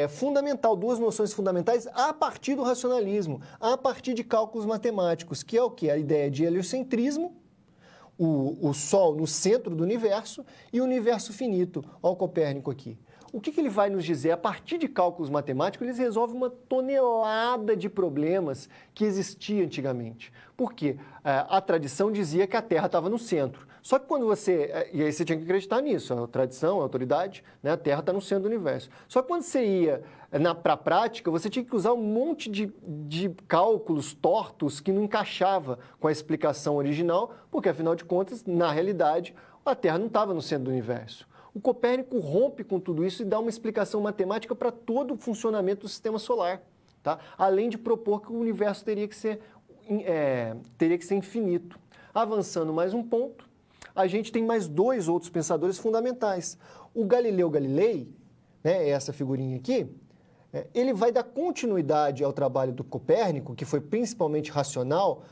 fundamental, duas noções fundamentais a partir do racionalismo, a partir de cálculos matemáticos, que é o quê? A ideia de heliocentrismo, o Sol no centro do universo e o universo finito. Olha o Copérnico aqui. O que ele vai nos dizer? A partir de cálculos matemáticos, eles resolvem uma tonelada de problemas que existia antigamente. Por quê? A tradição dizia que a Terra estava no centro. Só que quando e aí você tinha que acreditar nisso, a tradição, a autoridade, né? A Terra está no centro do universo. Só que quando você ia para a prática, você tinha que usar um monte de cálculos tortos que não encaixava com a explicação original, porque, afinal de contas, na realidade, a Terra não estava no centro do universo. O Copérnico rompe com tudo isso e dá uma explicação matemática para todo o funcionamento do sistema solar, tá? Além de propor que o universo teria que ser infinito. Avançando mais um ponto, a gente tem mais dois outros pensadores fundamentais. O Galileu Galilei, né, essa figurinha aqui, ele vai dar continuidade ao trabalho do Copérnico, que foi principalmente racional,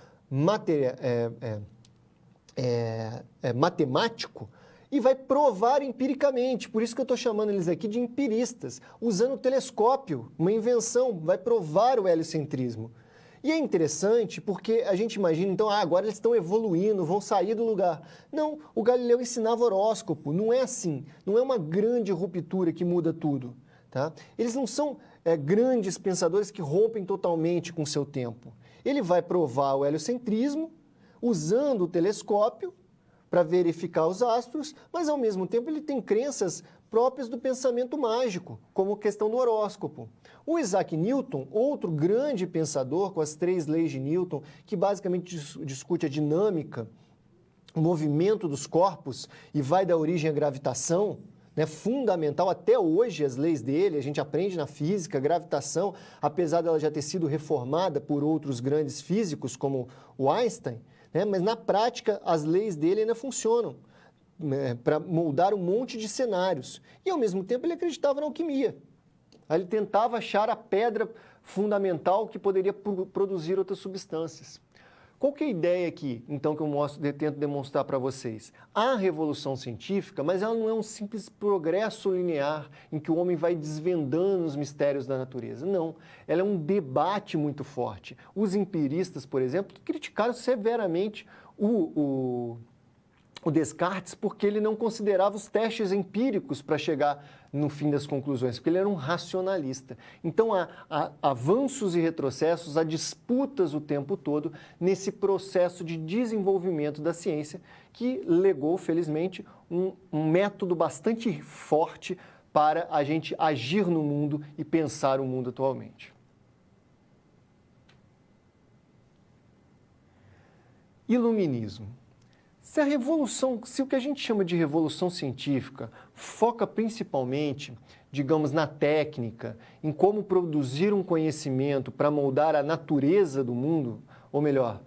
matemático, e vai provar empiricamente. Por isso que eu estou chamando eles aqui de empiristas, usando o telescópio, uma invenção, vai provar o heliocentrismo. E é interessante porque a gente imagina, então, agora eles estão evoluindo, vão sair do lugar. Não, o Galileu ensinava horóscopo, não é assim, não é uma grande ruptura que muda tudo. Tá? Eles não são grandes pensadores que rompem totalmente com o seu tempo. Ele vai provar o heliocentrismo usando o telescópio para verificar os astros, mas ao mesmo tempo ele tem crenças próprias do pensamento mágico, como a questão do horóscopo. O Isaac Newton, outro grande pensador com as 3 leis de Newton, que basicamente discute a dinâmica, o movimento dos corpos e vai dar origem à gravitação, né, fundamental até hoje as leis dele, a gente aprende na física, a gravitação, apesar dela já ter sido reformada por outros grandes físicos como o Einstein, né, mas na prática as leis dele ainda funcionam para moldar um monte de cenários. E ao mesmo tempo ele acreditava na alquimia. Ele tentava achar a pedra fundamental que poderia produzir outras substâncias. Qual que é a ideia aqui, então, que eu tento demonstrar para vocês? Há a revolução científica, mas ela não é um simples progresso linear em que o homem vai desvendando os mistérios da natureza. Não, ela é um debate muito forte. Os empiristas, por exemplo, criticaram severamente o Descartes porque ele não considerava os testes empíricos para chegar no fim das conclusões, porque ele era um racionalista. Então, há avanços e retrocessos, há disputas o tempo todo nesse processo de desenvolvimento da ciência que legou, felizmente, um método bastante forte para a gente agir no mundo e pensar o mundo atualmente. Iluminismo. Se o que a gente chama de revolução científica foca principalmente, digamos, na técnica, em como produzir um conhecimento para moldar a natureza do mundo, ou melhor,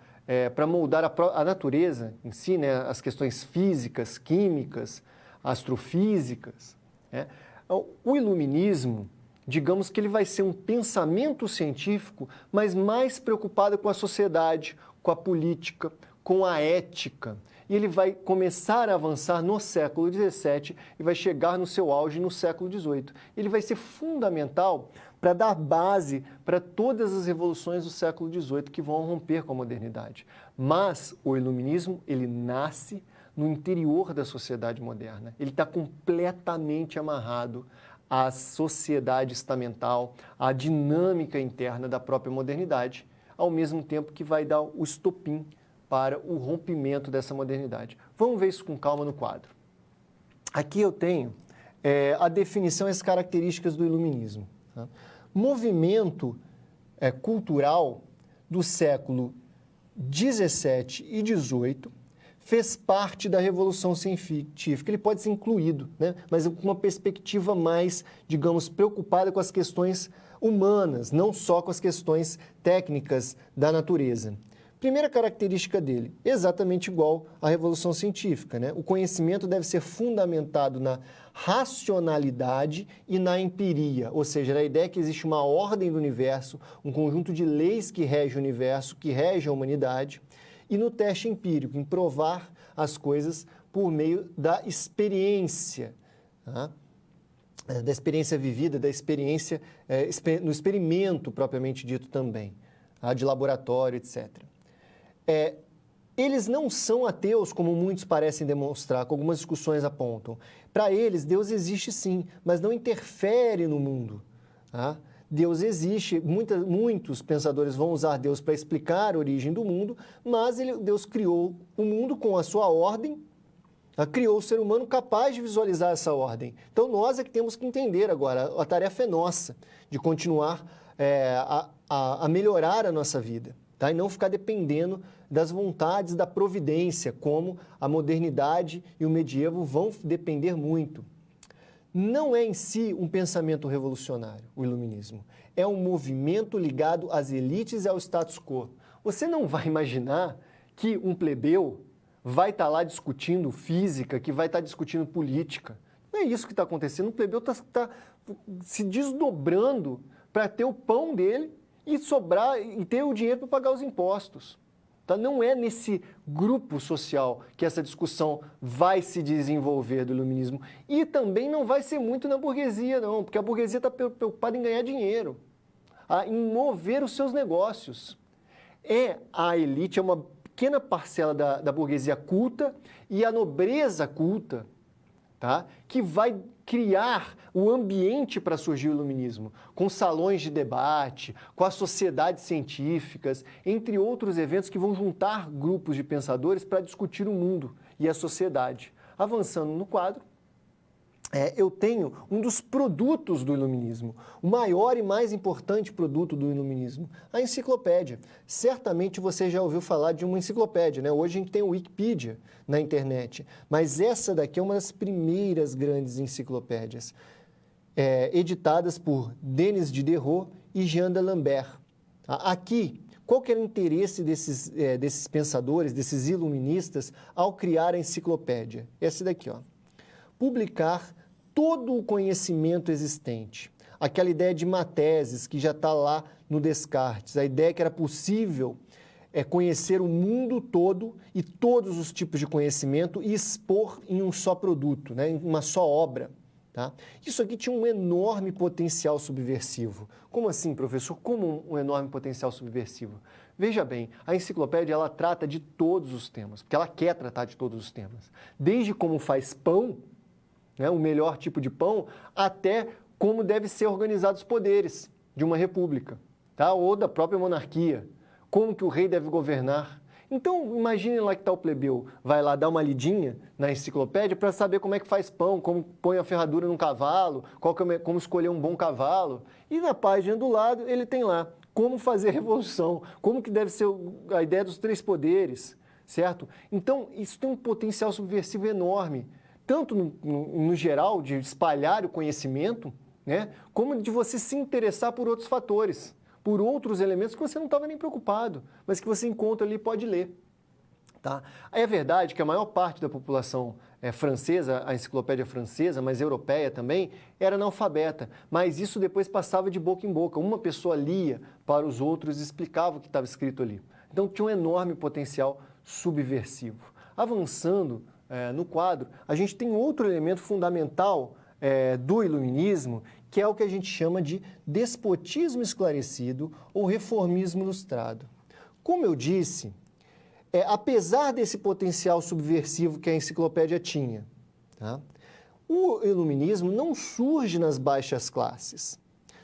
para moldar a natureza em si, né, as questões físicas, químicas, astrofísicas, né, o iluminismo, digamos que ele vai ser um pensamento científico, mas mais preocupado com a sociedade, com a política, com a ética. E ele vai começar a avançar no século XVII e vai chegar no seu auge no século XVIII. Ele vai ser fundamental para dar base para todas as revoluções do século XVIII que vão romper com a modernidade. Mas o iluminismo, ele nasce no interior da sociedade moderna. Ele está completamente amarrado à sociedade estamental, à dinâmica interna da própria modernidade, ao mesmo tempo que vai dar o estopim para o rompimento dessa modernidade. Vamos ver isso com calma no quadro. Aqui eu tenho a definição e as características do iluminismo. Tá? Movimento cultural do século XVII e XVIII fez parte da Revolução Científica. Ele pode ser incluído, né? Mas com uma perspectiva mais, digamos, preocupada com as questões humanas, não só com as questões técnicas da natureza. Primeira característica dele, exatamente igual à Revolução Científica, né? O conhecimento deve ser fundamentado na racionalidade e na empiria, ou seja, na ideia que existe uma ordem do universo, um conjunto de leis que rege o universo, que rege a humanidade, e no teste empírico, em provar as coisas por meio da experiência, tá? Da experiência vivida, da experiência no experimento propriamente dito também, tá? De laboratório, etc. Eles não são ateus, como muitos parecem demonstrar, como algumas discussões apontam. Para eles, Deus existe sim, mas não interfere no mundo. Tá? Deus existe, muitos pensadores vão usar Deus para explicar a origem do mundo, mas Deus criou o mundo com a sua ordem, criou o ser humano capaz de visualizar essa ordem. Então, nós é que temos que entender agora, a tarefa é nossa, de continuar a melhorar a nossa vida. Tá? E não ficar dependendo das vontades da providência, como a modernidade e o medievo vão depender muito. não é em si um pensamento revolucionário, o iluminismo. É um movimento ligado às elites e ao status quo. Você não vai imaginar que um plebeu vai estar lá discutindo física, que vai estar discutindo política. Não é isso que está acontecendo. O plebeu está se desdobrando para ter o pão dele e sobrar e ter o dinheiro para pagar os impostos. Tá? Não é nesse grupo social que essa discussão vai se desenvolver do iluminismo. E também não vai ser muito na burguesia, não, porque a burguesia está preocupada em ganhar dinheiro, em mover os seus negócios. A elite é uma pequena parcela da burguesia culta e a nobreza culta, tá? Que vai criar o ambiente para surgir o iluminismo, com salões de debate, com as sociedades científicas, entre outros eventos que vão juntar grupos de pensadores para discutir o mundo e a sociedade. Avançando no quadro, eu tenho um dos produtos do iluminismo, o maior e mais importante produto do iluminismo, a enciclopédia. Certamente você já ouviu falar de uma enciclopédia, né? Hoje a gente tem o Wikipedia na internet, mas essa daqui é uma das primeiras grandes enciclopédias, editadas por Denis Diderot e Jean d'Alembert. Aqui, qual que era o interesse desses pensadores, desses iluministas, ao criar a enciclopédia? Essa daqui, ó. Publicar todo o conhecimento existente. Aquela ideia de Mateses, que já está lá no Descartes, a ideia que era possível conhecer o mundo todo e todos os tipos de conhecimento e expor em um só produto, né, em uma só obra. Tá? Isso aqui tinha um enorme potencial subversivo. Como assim, professor? Como um enorme potencial subversivo? Veja bem, a enciclopédia ela trata de todos os temas, porque ela quer tratar de todos os temas. Desde como faz pão, né, o melhor tipo de pão, até como devem ser organizados os poderes de uma república, tá? Ou da própria monarquia, como que o rei deve governar. Então, imagine lá que está o plebeu, vai lá dar uma lidinha na enciclopédia para saber como é que faz pão, como põe a ferradura num cavalo, como escolher um bom cavalo. E na página do lado ele tem lá como fazer revolução, como que deve ser a ideia dos 3 poderes, certo? Então, isso tem um potencial subversivo enorme, tanto no geral, de espalhar o conhecimento, né, como de você se interessar por outros fatores, por outros elementos que você não estava nem preocupado, mas que você encontra ali e pode ler. Tá? Aí é verdade que a maior parte da população francesa, a enciclopédia francesa, mas europeia também, era analfabeta, mas isso depois passava de boca em boca. Uma pessoa lia para os outros e explicava o que estava escrito ali. Então tinha um enorme potencial subversivo. Avançando no quadro, a gente tem outro elemento fundamental do iluminismo, que é o que a gente chama de despotismo esclarecido ou reformismo ilustrado. Como eu disse, apesar desse potencial subversivo que a enciclopédia tinha, tá? O iluminismo não surge nas baixas classes,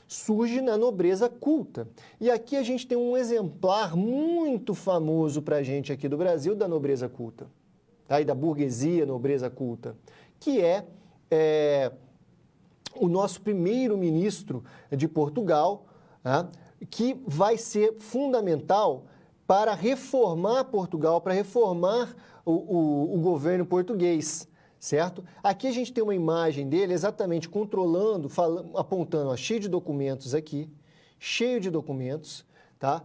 surge na nobreza culta. E aqui a gente tem um exemplar muito famoso para a gente aqui do Brasil da nobreza culta. Tá? E da burguesia, nobreza culta, que é o nosso primeiro-ministro de Portugal, tá? Que vai ser fundamental para reformar Portugal, para reformar o governo português, certo? Aqui a gente tem uma imagem dele exatamente controlando, apontando, ó, cheio de documentos aqui, cheio de documentos, tá?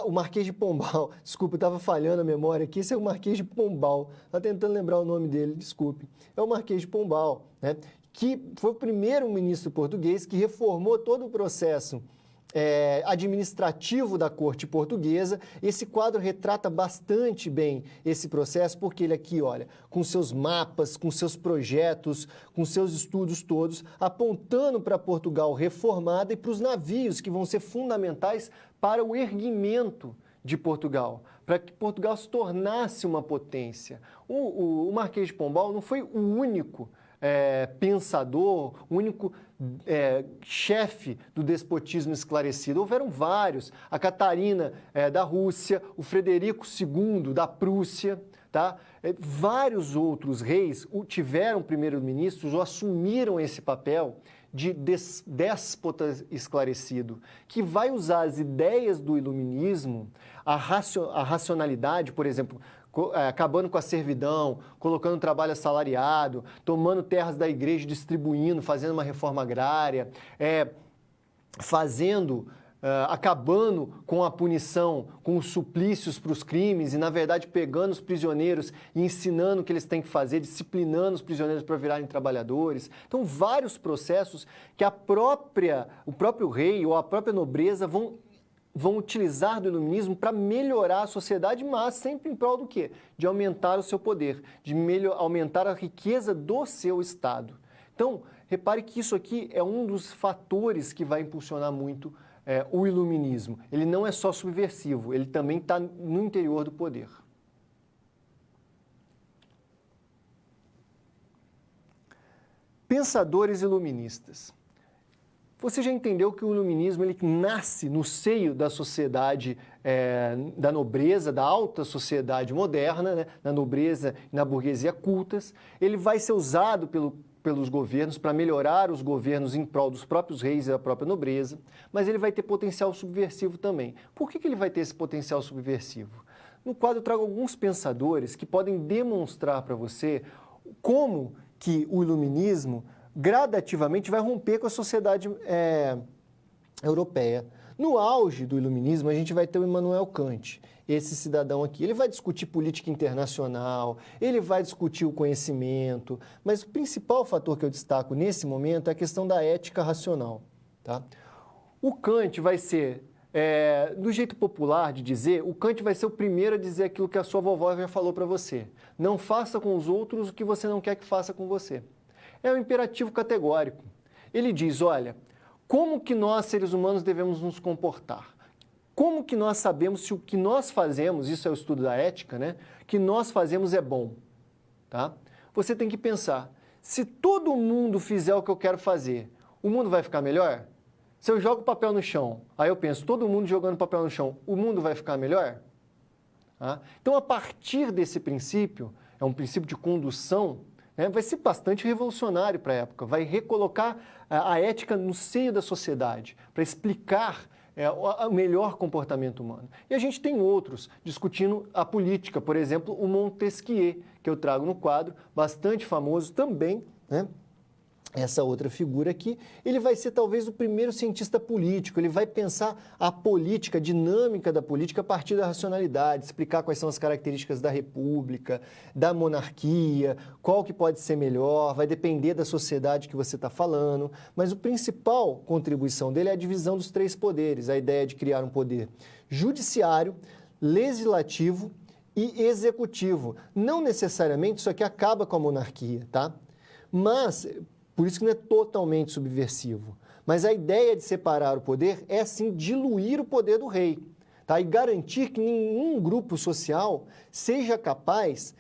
O Marquês de Pombal, desculpa, estava falhando a memória aqui, esse é o Marquês de Pombal, estava tentando lembrar o nome dele, desculpe. É o Marquês de Pombal, né? Que foi o primeiro ministro português que reformou todo o processo administrativo da corte portuguesa. Esse quadro retrata bastante bem esse processo, porque ele aqui, olha, com seus mapas, com seus projetos, com seus estudos todos, apontando para Portugal reformada e para os navios que vão ser fundamentais para o erguimento de Portugal, para que Portugal se tornasse uma potência. O Marquês de Pombal não foi o único pensador, o único chefe do despotismo esclarecido. Houveram vários, a Catarina da Rússia, o Frederico II da Prússia, tá? Vários outros reis tiveram primeiros-ministros ou assumiram esse papel de déspota esclarecido, que vai usar as ideias do iluminismo, a racionalidade, por exemplo, acabando com a servidão, colocando trabalho assalariado, tomando terras da igreja, distribuindo, fazendo uma reforma agrária, acabando com a punição, com os suplícios para os crimes e, na verdade, pegando os prisioneiros e ensinando o que eles têm que fazer, disciplinando os prisioneiros para virarem trabalhadores. Então, vários processos que o próprio rei ou a própria nobreza vão utilizar do iluminismo para melhorar a sociedade, mas sempre em prol do quê? De aumentar o seu poder, de aumentar a riqueza do seu Estado. Então, repare que isso aqui é um dos fatores que vai impulsionar muito o iluminismo. Ele não é só subversivo, ele também está no interior do poder. Pensadores iluministas. Você já entendeu que o iluminismo ele nasce no seio da sociedade, da nobreza, da alta sociedade moderna, né? Na nobreza e na burguesia cultas. Ele vai ser usado pelos governos para melhorar os governos em prol dos próprios reis e da própria nobreza, mas ele vai ter potencial subversivo também. Por que ele vai ter esse potencial subversivo? No quadro eu trago alguns pensadores que podem demonstrar para você como que o iluminismo gradativamente vai romper com a sociedade europeia. No auge do iluminismo, a gente vai ter o Immanuel Kant, esse cidadão aqui. Ele vai discutir política internacional, ele vai discutir o conhecimento, mas o principal fator que eu destaco nesse momento é a questão da ética racional. Tá? O Kant vai ser, do jeito popular de dizer, o Kant vai ser o primeiro a dizer aquilo que a sua vovó já falou para você. Não faça com os outros o que você não quer que faça com você. É um imperativo categórico. Ele diz, olha, como que nós, seres humanos, devemos nos comportar? Como que nós sabemos se o que nós fazemos, isso é o estudo da ética, né? Que nós fazemos é bom, tá? Você tem que pensar, se todo mundo fizer o que eu quero fazer, o mundo vai ficar melhor? Se eu jogo papel no chão, aí eu penso, todo mundo jogando papel no chão, o mundo vai ficar melhor? Tá? Então, a partir desse princípio, é um princípio de condução, vai ser bastante revolucionário para a época, vai recolocar a ética no seio da sociedade, para explicar o melhor comportamento humano. E a gente tem outros discutindo a política, por exemplo, o Montesquieu, que eu trago no quadro, bastante famoso também, né? Essa outra figura aqui, ele vai ser talvez o primeiro cientista político, ele vai pensar a política, a dinâmica da política a partir da racionalidade, explicar quais são as características da república, da monarquia, qual que pode ser melhor, vai depender da sociedade que você está falando, mas a principal contribuição dele é a divisão dos três poderes, a ideia de criar um poder judiciário, legislativo e executivo. Não necessariamente isso aqui acaba com a monarquia, tá? Mas por isso que não é totalmente subversivo. Mas a ideia de separar o poder é, sim, diluir o poder do rei, tá? E garantir que nenhum grupo social seja capaz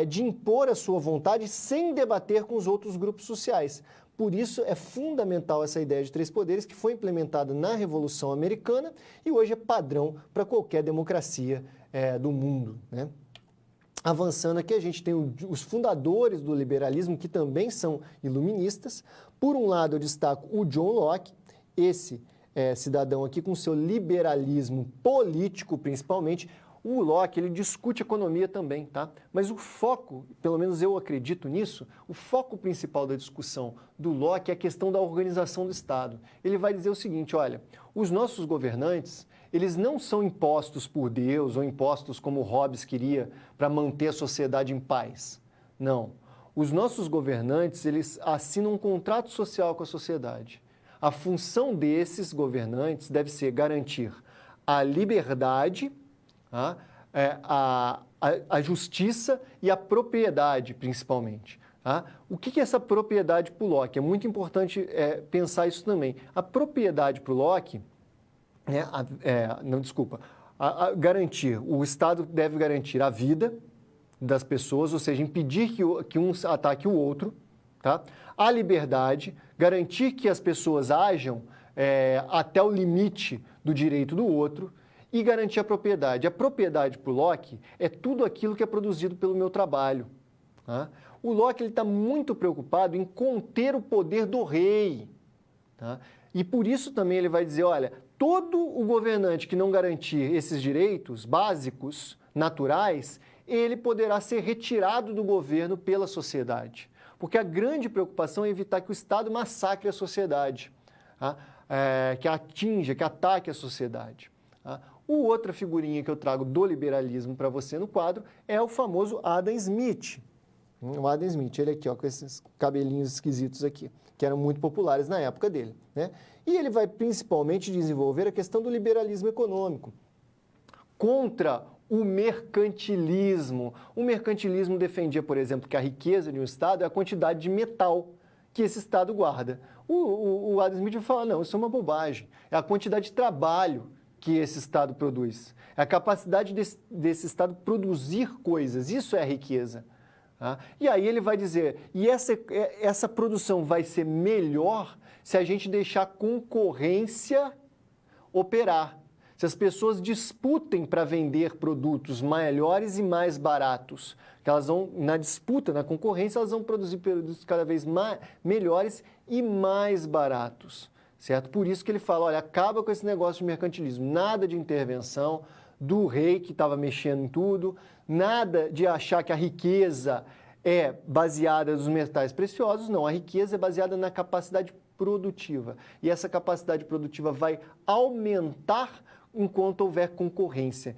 de impor a sua vontade sem debater com os outros grupos sociais. Por isso é fundamental essa ideia de três poderes que foi implementada na Revolução Americana e hoje é padrão para qualquer democracia do mundo, né? Avançando aqui, a gente tem os fundadores do liberalismo, que também são iluministas. Por um lado, eu destaco o John Locke, esse cidadão aqui com seu liberalismo político, principalmente. O Locke, ele discute economia também, tá? Mas o foco, pelo menos eu acredito nisso, o foco principal da discussão do Locke é a questão da organização do Estado. Ele vai dizer o seguinte, olha, os nossos governantes, eles não são impostos por Deus ou impostos como Hobbes queria para manter a sociedade em paz. Não. Os nossos governantes, eles assinam um contrato social com a sociedade. A função desses governantes deve ser garantir a liberdade, a justiça e a propriedade, principalmente. Tá? O que é essa propriedade para o Locke? É muito importante pensar isso também. A propriedade para o Locke, garantir, o Estado deve garantir a vida das pessoas, ou seja, impedir que um ataque o outro, tá? A liberdade, garantir que as pessoas ajam até o limite do direito do outro, e garantir a propriedade. A propriedade para o Locke é tudo aquilo que é produzido pelo meu trabalho. Tá? O Locke está muito preocupado em conter o poder do rei. Tá? E por isso também ele vai dizer, olha, todo o governante que não garantir esses direitos básicos, naturais, ele poderá ser retirado do governo pela sociedade. Porque a grande preocupação é evitar que o Estado massacre a sociedade, tá? Que atinja, que ataque a sociedade. Tá? Outra figurinha que eu trago do liberalismo para você no quadro é o famoso Adam Smith. O Adam Smith, ele aqui, ó, com esses cabelinhos esquisitos aqui, que eram muito populares na época dele, né? E ele vai principalmente desenvolver a questão do liberalismo econômico contra o mercantilismo. O mercantilismo defendia, por exemplo, que a riqueza de um Estado é a quantidade de metal que esse Estado guarda. O Adam Smith vai falar, não, isso é uma bobagem. É a quantidade de trabalho que esse Estado produz. É a capacidade desse Estado produzir coisas. Isso é a riqueza. Tá? E aí ele vai dizer, e essa produção vai ser melhor se a gente deixar a concorrência operar. Se as pessoas disputem para vender produtos melhores e mais baratos, que elas vão, na disputa, na concorrência, elas vão produzir produtos cada vez melhores e mais baratos, certo? Por isso que ele fala, olha, acaba com esse negócio de mercantilismo, nada de intervenção do rei que estava mexendo em tudo, nada de achar que a riqueza é baseada nos metais preciosos, não, a riqueza é baseada na capacidade produtiva, e essa capacidade produtiva vai aumentar enquanto houver concorrência,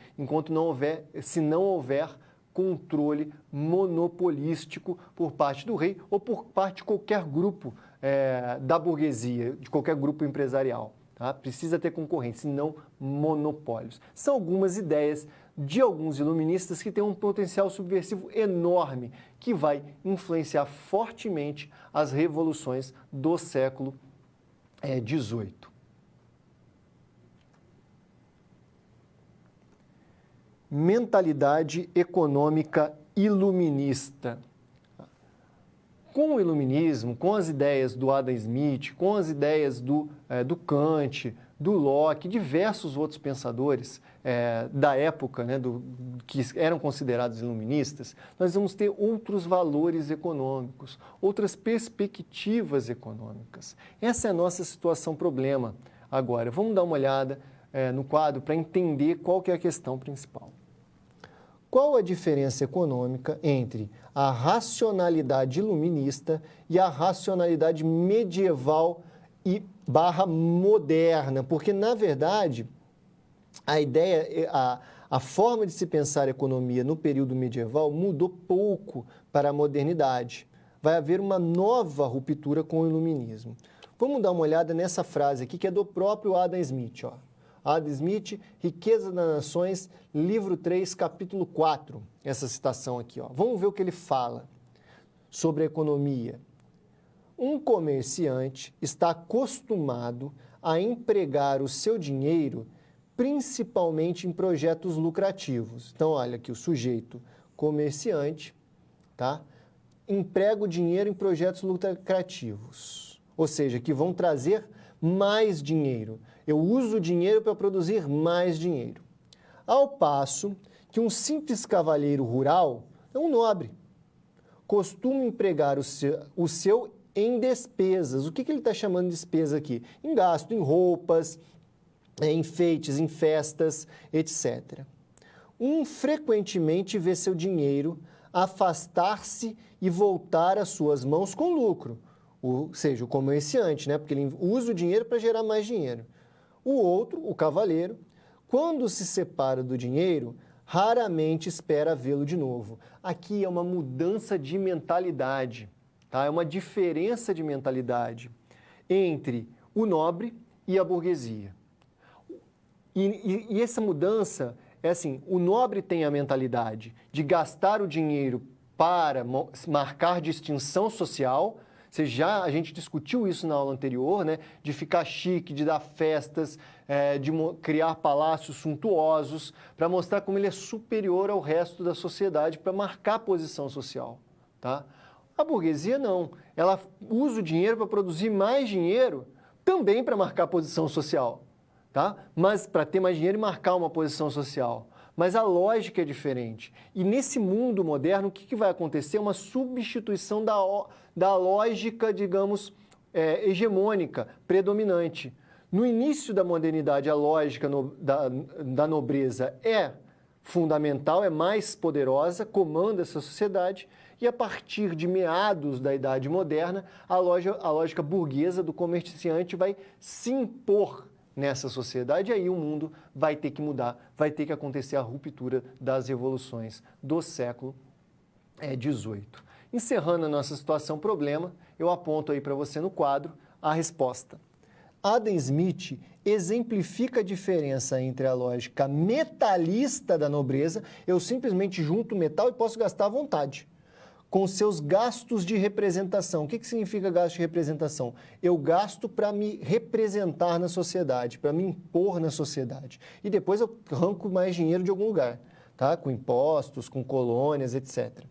se não houver controle monopolístico por parte do rei ou por parte de qualquer grupo da burguesia, de qualquer grupo empresarial. Tá? Precisa ter concorrência, senão monopólios. São algumas ideias de alguns iluministas que têm um potencial subversivo enorme, que vai influenciar fortemente as revoluções do século XVIII. Mentalidade econômica iluminista. Com o iluminismo, com as ideias do Adam Smith, com as ideias do Kant, do Locke, diversos outros pensadores da época, né, que eram considerados iluministas, nós vamos ter outros valores econômicos, outras perspectivas econômicas. Essa é a nossa situação problema. Agora, vamos dar uma olhada no quadro para entender qual que é a questão principal. Qual a diferença econômica entre a racionalidade iluminista e a racionalidade medieval e /moderna? Porque, na verdade, a ideia, a forma de se pensar a economia no período medieval mudou pouco para a modernidade. Vai haver uma nova ruptura com o iluminismo. Vamos dar uma olhada nessa frase aqui, que é do próprio Adam Smith, ó. Adam Smith, Riqueza das Nações, livro 3, capítulo 4. Essa citação aqui, ó. Vamos ver o que ele fala sobre a economia. Um comerciante está acostumado a empregar o seu dinheiro principalmente em projetos lucrativos. Então, olha aqui, o sujeito comerciante, tá? Emprega o dinheiro em projetos lucrativos, ou seja, que vão trazer mais dinheiro. Eu uso o dinheiro para produzir mais dinheiro. Ao passo que um simples cavalheiro rural é um nobre. Costuma empregar o seu em despesas. O que ele está chamando de despesa aqui? Em gasto, em roupas, em enfeites, em festas, etc. Frequentemente vê seu dinheiro afastar-se e voltar às suas mãos com lucro. Ou seja, o comerciante, né? Porque ele usa o dinheiro para gerar mais dinheiro. O outro, o cavalheiro, quando se separa do dinheiro, raramente espera vê-lo de novo. Aqui é uma mudança de mentalidade, tá? É uma diferença de mentalidade entre o nobre e a burguesia. E essa mudança é assim, o nobre tem a mentalidade de gastar o dinheiro para marcar distinção social. A gente discutiu isso na aula anterior, né? De ficar chique, de dar festas, de criar palácios suntuosos, para mostrar como ele é superior ao resto da sociedade, para marcar posição social. Tá? A burguesia não. Ela usa o dinheiro para produzir mais dinheiro, também para marcar posição social. Tá? Mas para ter mais dinheiro e marcar uma posição social. Mas a lógica é diferente. E nesse mundo moderno, o que vai acontecer? Uma substituição da lógica, digamos, hegemônica, predominante. No início da modernidade, a lógica da nobreza é fundamental, é mais poderosa, comanda essa sociedade e a partir de meados da Idade Moderna, a lógica burguesa do comerciante vai se impor nessa sociedade e aí o mundo vai ter que mudar, vai ter que acontecer a ruptura das revoluções do século XVIII. Encerrando a nossa situação problema, eu aponto aí para você no quadro a resposta. Adam Smith exemplifica a diferença entre a lógica metalista da nobreza, eu simplesmente junto metal e posso gastar à vontade, com seus gastos de representação. O que significa gasto de representação? Eu gasto para me representar na sociedade, para me impor na sociedade. E depois eu arranco mais dinheiro de algum lugar, tá? Com impostos, com colônias, etc.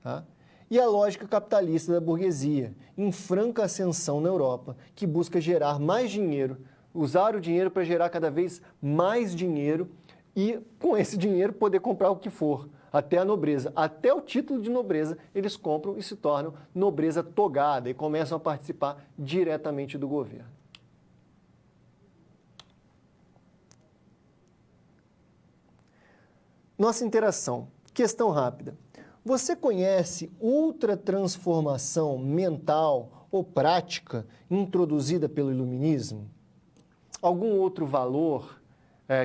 Tá? E a lógica capitalista da burguesia, em franca ascensão na Europa, que busca gerar mais dinheiro, usar o dinheiro para gerar cada vez mais dinheiro e, com esse dinheiro, poder comprar o que for, até a nobreza. Até o título de nobreza eles compram e se tornam nobreza togada e começam a participar diretamente do governo. Nossa interação. Questão rápida. Você conhece outra transformação mental ou prática introduzida pelo iluminismo? Algum outro valor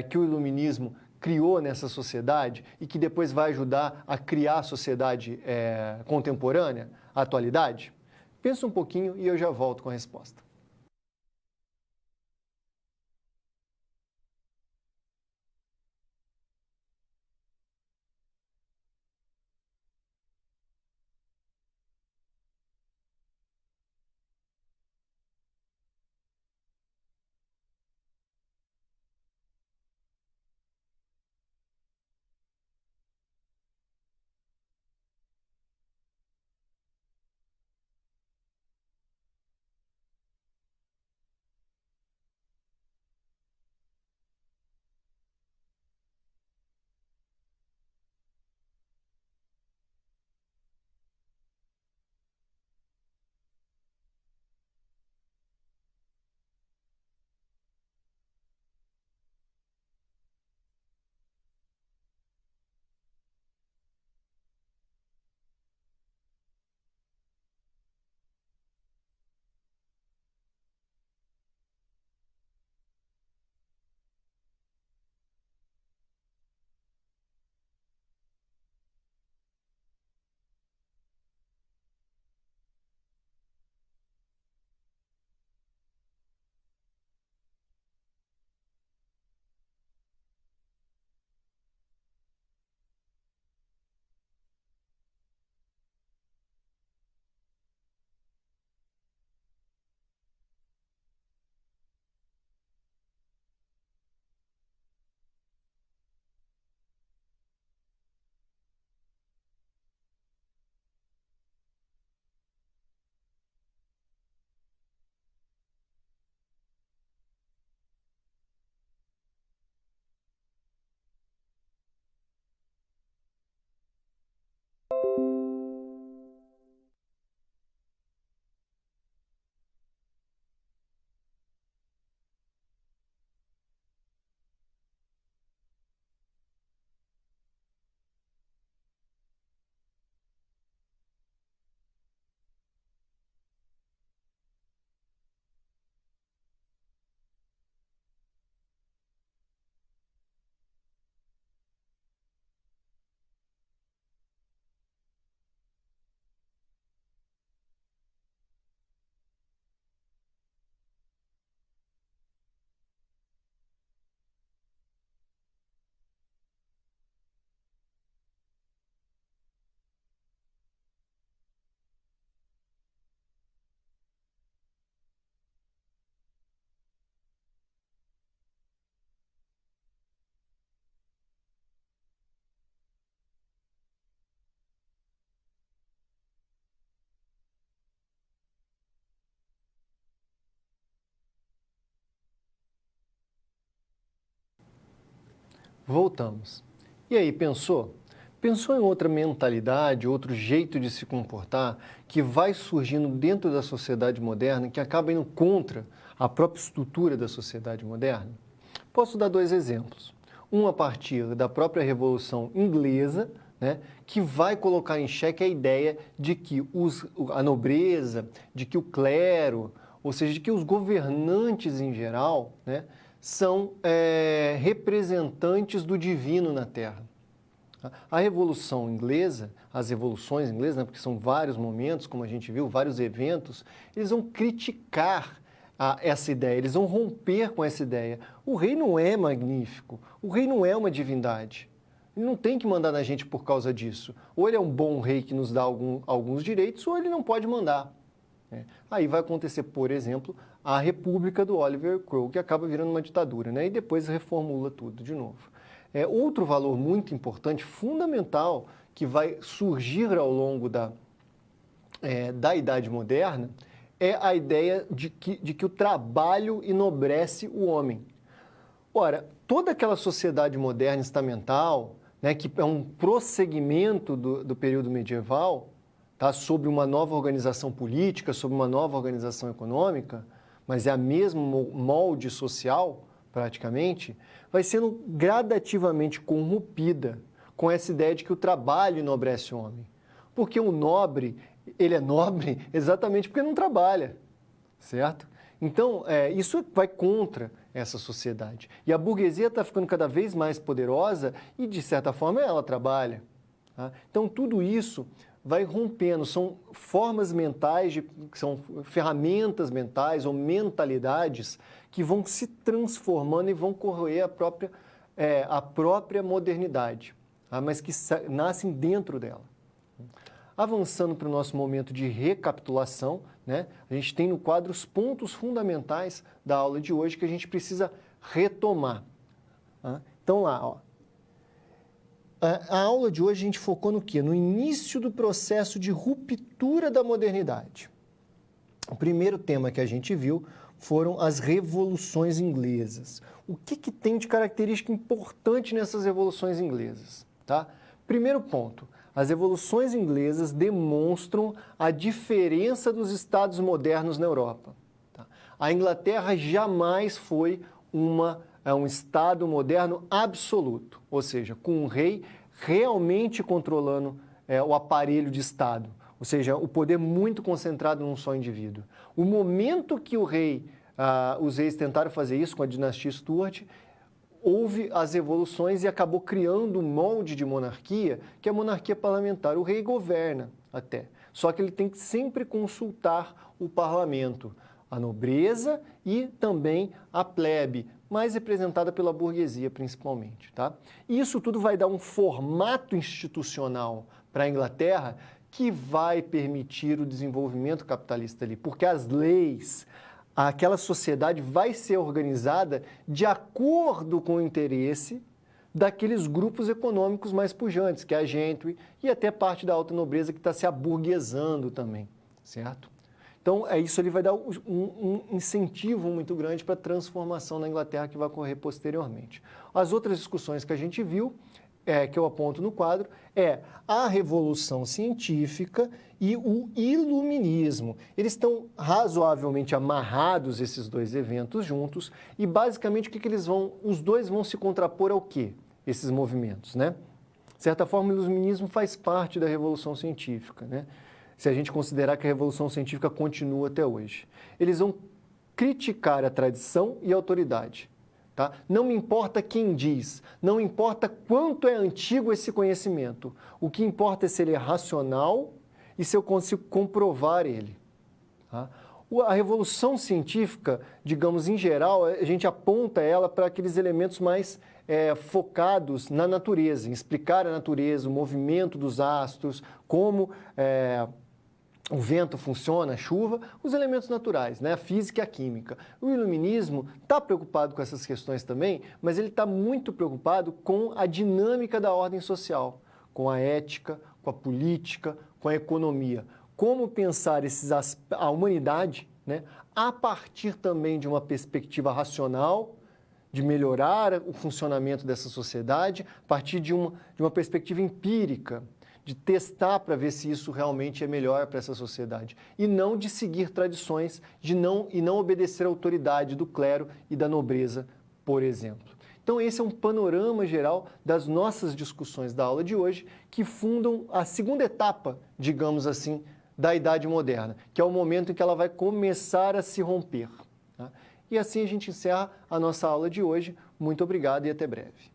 que o iluminismo criou nessa sociedade e que depois vai ajudar a criar a sociedade contemporânea, a atualidade? Pensa um pouquinho e eu já volto com a resposta. Voltamos. E aí, pensou? Pensou em outra mentalidade, outro jeito de se comportar que vai surgindo dentro da sociedade moderna, que acaba indo contra a própria estrutura da sociedade moderna? Posso dar dois exemplos. um a partir da própria Revolução Inglesa, né, que vai colocar em xeque a ideia de que a nobreza, de que o clero, ou seja, de que os governantes em geral, né, são representantes do divino na Terra. A Revolução Inglesa, as revoluções inglesas, né, porque são vários momentos, como a gente viu, vários eventos, eles vão criticar essa ideia, eles vão romper com essa ideia. O rei não é magnífico, o rei não é uma divindade. Ele não tem que mandar na gente por causa disso. Ou ele é um bom rei que nos dá alguns direitos, ou ele não pode mandar. Aí vai acontecer, por exemplo, a República do Oliver Cromwell, que acaba virando uma ditadura, né? E depois reformula tudo de novo. Outro valor muito importante, fundamental, que vai surgir ao longo da Idade Moderna, é a ideia de que o trabalho enobrece o homem. Ora, toda aquela sociedade moderna estamental, né, que é um prosseguimento do período medieval, tá, sobre uma nova organização política, sobre uma nova organização econômica, mas é a mesmo molde social, praticamente, vai sendo gradativamente corrompida com essa ideia de que o trabalho enobrece o homem. Porque o nobre, ele é nobre exatamente porque não trabalha, certo? Então, isso vai contra essa sociedade. E a burguesia está ficando cada vez mais poderosa e, de certa forma, ela trabalha. Tá? Então, tudo isso vai rompendo, são formas mentais, são ferramentas mentais ou mentalidades que vão se transformando e vão corroer a própria modernidade, tá? Mas que nascem dentro dela. Avançando para o nosso momento de recapitulação, né? A gente tem no quadro os pontos fundamentais da aula de hoje que a gente precisa retomar. Tá? Então, lá, ó. A aula de hoje a gente focou no quê? No início do processo de ruptura da modernidade. O primeiro tema que a gente viu foram as revoluções inglesas. O que tem de característica importante nessas revoluções inglesas? Tá? Primeiro ponto, as revoluções inglesas demonstram a diferença dos estados modernos na Europa. Tá? A Inglaterra jamais foi um Estado moderno absoluto, ou seja, com um rei realmente controlando o aparelho de Estado, ou seja, o poder muito concentrado num só indivíduo. O momento que os reis tentaram fazer isso com a dinastia Stuart, houve as revoluções e acabou criando um molde de monarquia, que é a monarquia parlamentar. O rei governa até, só que ele tem que sempre consultar o parlamento, a nobreza e também a plebe, mais representada pela burguesia principalmente. Tá? E isso tudo vai dar um formato institucional para a Inglaterra que vai permitir o desenvolvimento capitalista ali, porque as leis, aquela sociedade vai ser organizada de acordo com o interesse daqueles grupos econômicos mais pujantes, que é a gentry e até parte da alta nobreza que está se aburguesando também, certo? Então, isso ali vai dar um incentivo muito grande para a transformação na Inglaterra que vai ocorrer posteriormente. As outras discussões que a gente viu, que eu aponto no quadro, é a Revolução Científica e o Iluminismo. Eles estão razoavelmente amarrados, esses dois eventos juntos, e basicamente os dois vão se contrapor ao quê? Esses movimentos, né? De certa forma, o Iluminismo faz parte da Revolução Científica, né? Se a gente considerar que a Revolução Científica continua até hoje. Eles vão criticar a tradição e a autoridade. Tá? Não me importa quem diz, não importa quanto é antigo esse conhecimento. O que importa é se ele é racional e se eu consigo comprovar ele. Tá? A Revolução Científica, digamos, em geral, a gente aponta ela para aqueles elementos mais focados na natureza, em explicar a natureza, o movimento dos astros, como o vento funciona, a chuva, os elementos naturais, né? A física e a química. O iluminismo está preocupado com essas questões também, mas ele está muito preocupado com a dinâmica da ordem social, com a ética, com a política, com a economia. Como pensar a humanidade, né, a partir também de uma perspectiva racional, de melhorar o funcionamento dessa sociedade, a partir de uma perspectiva empírica, de testar para ver se isso realmente é melhor para essa sociedade. E não de seguir tradições, e não obedecer à autoridade do clero e da nobreza, por exemplo. Então, Então esse é um panorama geral das nossas discussões da aula de hoje, que fundam a segunda etapa, digamos assim, da Idade Moderna, que é o momento em que ela vai começar a se romper. Tá? E assim a gente encerra a nossa aula de hoje. Muito obrigado e até breve.